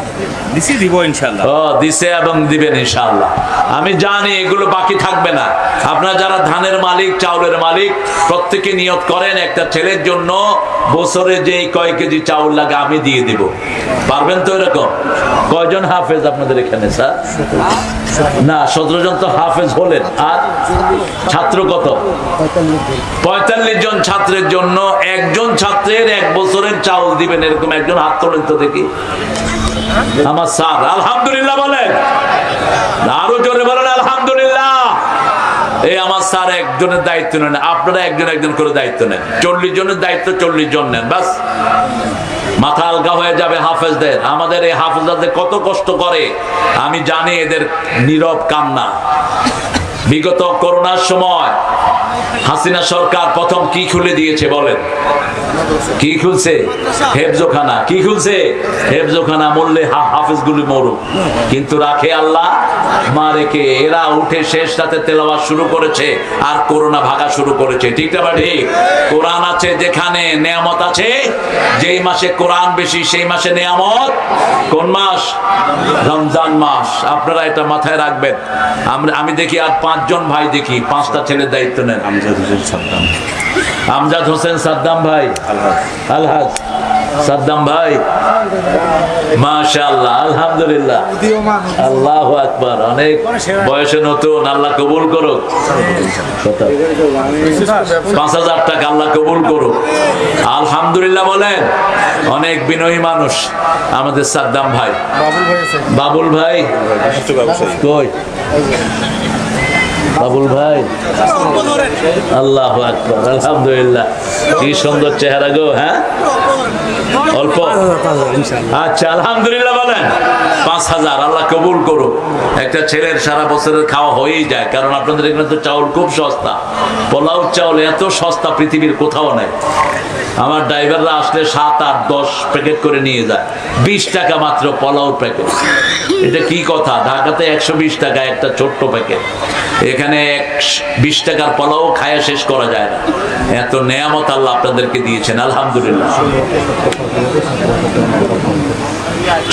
দিব ইনশাআল্লাহ। ও দিছে এবং দিবেন ইনশাআল্লাহ। আমি জানি এগুলো বাকি থাকবে না। আপনারা যারা ধানের মালিক, চাউলের মালিক, প্রত্যেকে নিয়ত করেন একটা ছেলের জন্য বছরে যে কয় কেজি চাউল লাগে আমি দিয়ে দিব। পারবেন তো এরকম? কয়জন হাফেজ আপনাদের এখানে স্যার? না, 17 জন তো হাফেজ হলেন। আর ছাত্র কত? 45 জন ছাত্রের জন্য একজন ছাত্রের 1 বছরের চাউল দিবেন, এরকম একজন হাত তোলেন তো দেখি। আমার স্যার আলহামদুলিল্লাহ বলেন, আরো জোরে বলেন আলহামদুলিল্লাহ। এই আমার স্যার একজনের দায়িত্ব নেন, আপনারা একজন একজন করে দায়িত্ব নেন। 40 জনের দায়িত্ব 40 জন নেন, বাস মাথা হালকা হয়ে যাবে হাফেজদের। আমাদের এই হাফেজদের কত কষ্ট করে আমি জানি, এদের নীরব কান্না। বিগত করোনার সময় হাসিনা সরকার প্রথম কি খুলে দিয়েছে বলেন? কি খুলছে? হেফজোখানা। কি খুলছে? হেফজোখানা। মরলে হাফেজগুলি মরুক, কিন্তু রাখে আল্লাহ মা রেখে। এরা উঠে শেষ রাতে তেলাওয়াত শুরু করেছে আর করোনা ভাগা শুরু করেছে, ঠিক না ঠিক? কোরআন আছে যেখানে নেয়ামত আছে, যেই মাসে কোরআন বেশি সেই মাসে নেয়ামত। কোন মাস? রমজান মাস। আপনারা এটা মাথায় রাখবেন। আমি দেখি আর 5 জন ভাই দেখি, 5টা ছেলের দায়িত্ব নেন। আমজাদ হোসেন সাদ্দাম ভাই, আলহাজ সাদ্দাম ভাই, মাশাআল্লাহ, আলহামদুলিল্লাহ, আল্লাহু আকবার। অনেক বয়সে নতুন, আল্লাহ কবুল করুক। 5,000 টাকা আল্লাহ কবুল করুক। আলহামদুলিল্লাহ বলেন। অনেক বিনয়ী মানুষ আমাদের সাদ্দাম ভাই। বাবুল ভাই কই? বাবুল ভাই, আল্লাহু আকবার, আলহামদুলিল্লাহ। কি সুন্দর চেহারা গো। হ্যাঁ, অল্প? আচ্ছা, আলহামদুলিল্লাহ বলেন। 5,000 আল্লাহ কবুল করুক। একটা ছেলের সারা বছরের খাওয়া হয়েই যায়, কারণ আপনাদের এখানে তো চাউল খুব সস্তা। পোলাও চাউল এত সস্তা পৃথিবীর কোথাও নেই। আমার ড্রাইভাররা আসলে 7, 8, 10 প্যাকেট করে নিয়ে যায়। 20 টাকা মাত্র পোলাও প্যাকেট। এটা কি কথা? ঢাকাতে 120 টাকা একটা ছোট্ট প্যাকেট। এখানে 20 টাকার পোলাও খায়া শেষ করা যায় না। এত নেয়ামত আল্লাহ আপনাদেরকে দিয়েছেন, আলহামদুলিল্লাহ।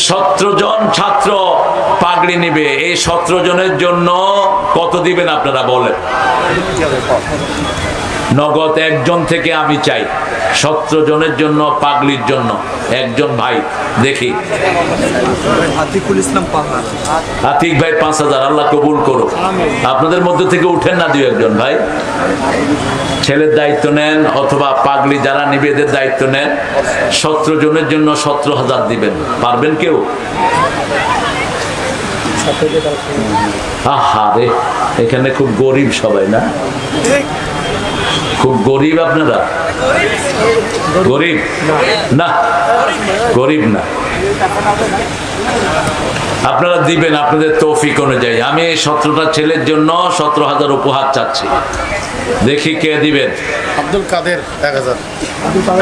17 জন ছাত্র পাগড়ি নিবে। এই 17 জনের জন্য কত দিবেন আপনারা বলেন? নগদ একজন থেকে আমি চাই 17 জনের জন্য পাগড়ির জন্য একজন ভাই। দেখি আতিকুল ইসলাম পাহাড়। আতিক ভাই 5,000 আল্লাহ কবুল করুক। আপনাদের মধ্যে থেকে উঠেন না 2-1 ভাই, ছেলের দায়িত্ব নেন অথবা পাগড়ি যারা নিবে এদের দায়িত্ব নেন। 17 জনের জন্য 17,000 দিবেন। পারবেন কেউ? আহা রে, এখানে খুব গরিব সবাই না? খুব গরিব আপনারা? গরিব না, গরিব না। আপনারা দিবেন আপনাদের তৌফিক অনুযায়ী। আমি 17টা ছেলের জন্য 17,000 উপহার চাচ্ছি। দেখি কে দিবেন। আব্দুল কাদের 1000।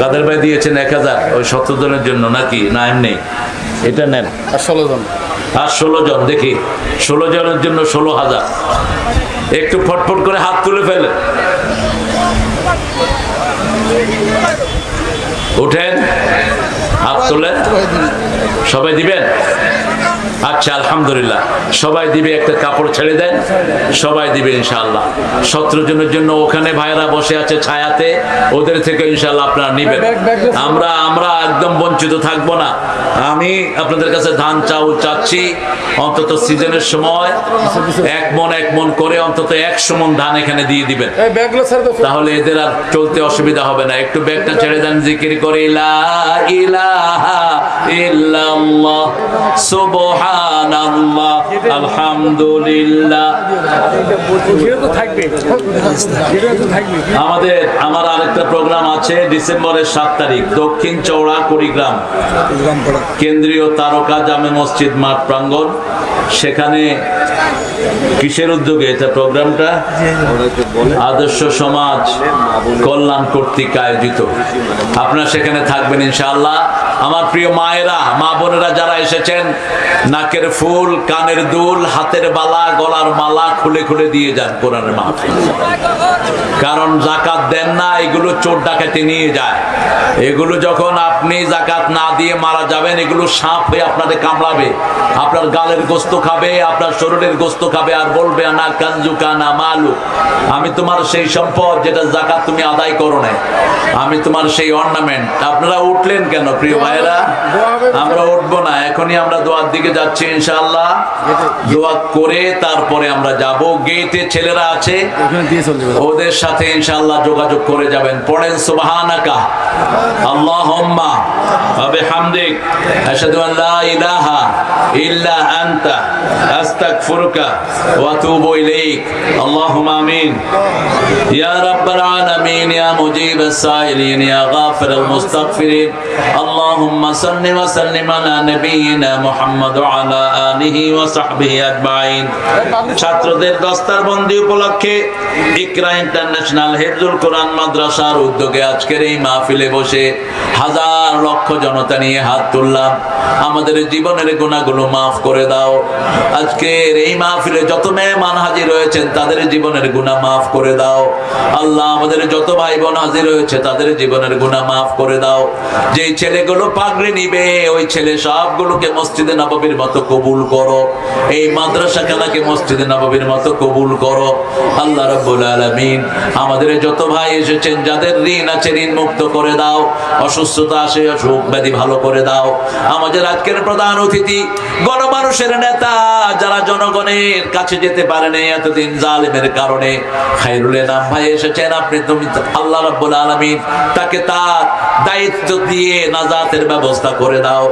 কাদের ভাই দিয়েছেন 1000 ওই 17 জনের জন্য নাকি? না এমনি? এটা নেন। আর 16 জন। আর 16 জন। দেখি 16 জনের জন্য 16,000। একটু ফটফট করে হাত তুলে ফেলে, উঠেন, হাত তুলে। সবাই দিবেন? আচ্ছা, আলহামদুলিল্লাহ, সবাই দিবে। একটা কাপড় ছেড়ে দেন, সবাই দিবে ইনশাআল্লাহ। 17 জনের জন্য ওখানে ভাইরা বসে আছে ছায়াতে, ওদের থেকে ইনশাআল্লাহ আপনারা নিবেন। আমরা একদম বঞ্চিত থাকবো না। আমি আপনাদের কাছে ধান চাউল চাচ্ছি, অন্তত সিজনের সময় 1 মণ করে অন্তত 100 মণ ধান এখানে দিয়ে দিবেন, তাহলে এদের আর চলতে অসুবিধা হবে না। একটু ব্যাগটা ছেড়ে দেন, জিকির করে লা ইলাহা ইল্লাল্লাহ সুবহানাল্লাহ আলহামদুলিল্লাহ। আমার আরেকটা প্রোগ্রাম আছে ডিসেম্বরের 7 তারিখ, দক্ষিণ চৌড়া কুড়িগ্রাম, কেন্দ্রীয় তারকা জামে মসজিদ মাঠ প্রাঙ্গণ। সেখানে কিসের উদ্যোগে এটা প্রোগ্রামটা? আদর্শ সমাজ কল্যাণ কর্তৃক আয়োজিত। আপনারা সেখানে থাকবেন ইনশাআল্লাহ। আমার প্রিয় মায়েরা, মা বোনেরা যারা এসেছেন, নাকের ফুল, কানের দুল, হাতের বালা, গলার মালা খুলে খুলে দিয়ে যান কোরআনের মাহফিল। কারণ জাকাত দেন না, এগুলো চোর ডাকাতি নিয়ে যায়। এগুলো যখন আপনি জাকাত না দিয়ে মারা যাবেন, এগুলো সাপ হয়ে আপনাদের কামড়াবে, আপনার গালের গোস্ত খাবে, আপনার শরীরের গোস্ত খাবে, আর বলবে না কানজুকা না মালু, আমি তোমার সেই সম্পদ যেটা জাকাত তুমি আদায় করো না, আমি তোমার সেই অর্নামেন্ট। আপনারা উঠলেন কেন প্রিয় ভাইরা? আমরা উঠবো না, এখনই আমরা দোয়ার দিকে যাচ্ছি ইনশাআল্লাহ। দোয়া করে তারপরে আমরা যাব। গেটে ছেলেরা আছে, ওদের সাথে ইনশাআল্লাহ যোগাযোগ করে যাবেন। পড়েন সুবহানাকা আল্লাহুম্মা ওয়া বিহামদিক আশহাদু আন লা ইলাহা ইল্লা আনতা আস্তাগফিরুকা ওয়া আতুবু ইলাইক। আল্লাহুম্মা আমিন। ইয়া রাব্বাল আলামিন, ইয়া মুজিবাস সাইলিন, ইয়া গাফিরাল মুস্তাগফিরিন। আল্লাহুম্মা সাল্লি ওয়া সাল্লিম আলা নাবিয়িনা মুহাম্মদ ওয়া আলা আলিহি ওয়া সাহবিহি আজমাইন। ছাত্রদের দস্তারবন্দি উপলক্ষে ইকরা ইন্টারন্যাশনাল হিফজুল কোরআন মাদ্রাসার উদ্যোগে আজকের এই মাহফিলে বসে হাজার লক্ষ জনতা নিয়ে হাত তুললাম। আমাদের জীবনের গুনাহগুলো মাফ করে দাও। আজকের এই মাহফিলে যত মেহমান হাজির হয়েছেন, তাদের জীবনের গুনাহ মাফ করে দাও। আল্লাহ, আমাদের যত ভাই বোন হাজির হয়েছে, তাদের জীবনের গুনাহ মাফ করে দাও। যেই ছেলেগুলো পাগড়ি নিবে, ওই ছেলে সবগুলোকে মসজিদে নববীর মতো কবুল করো। এই মাদ্রাসাখানাকে মসজিদে নববীর মতো কবুল করো আল্লাহ রাব্বুল আলামিন। আমাদের যত ভাই এসেছেন, যাদের ঋণ আছে, ঋণ মুক্ত করে দাও। অসুস্থতা আছে, অসুখ ব্যাধি ভালো করে দাও। আমাদের আজকের প্রধান অতিথি, গণমানুষের নেতা, যারা জনগণের কাছে যেতে পারেন এতদিন জালেমের কারণে, খায়রুল এনাম ভাই এসেছেন। তুমি আল্লাহ রাব্বুল আলামিন তাকে তার দায়িত্ব দিয়ে নাজাতের ব্যবস্থা করে দাও।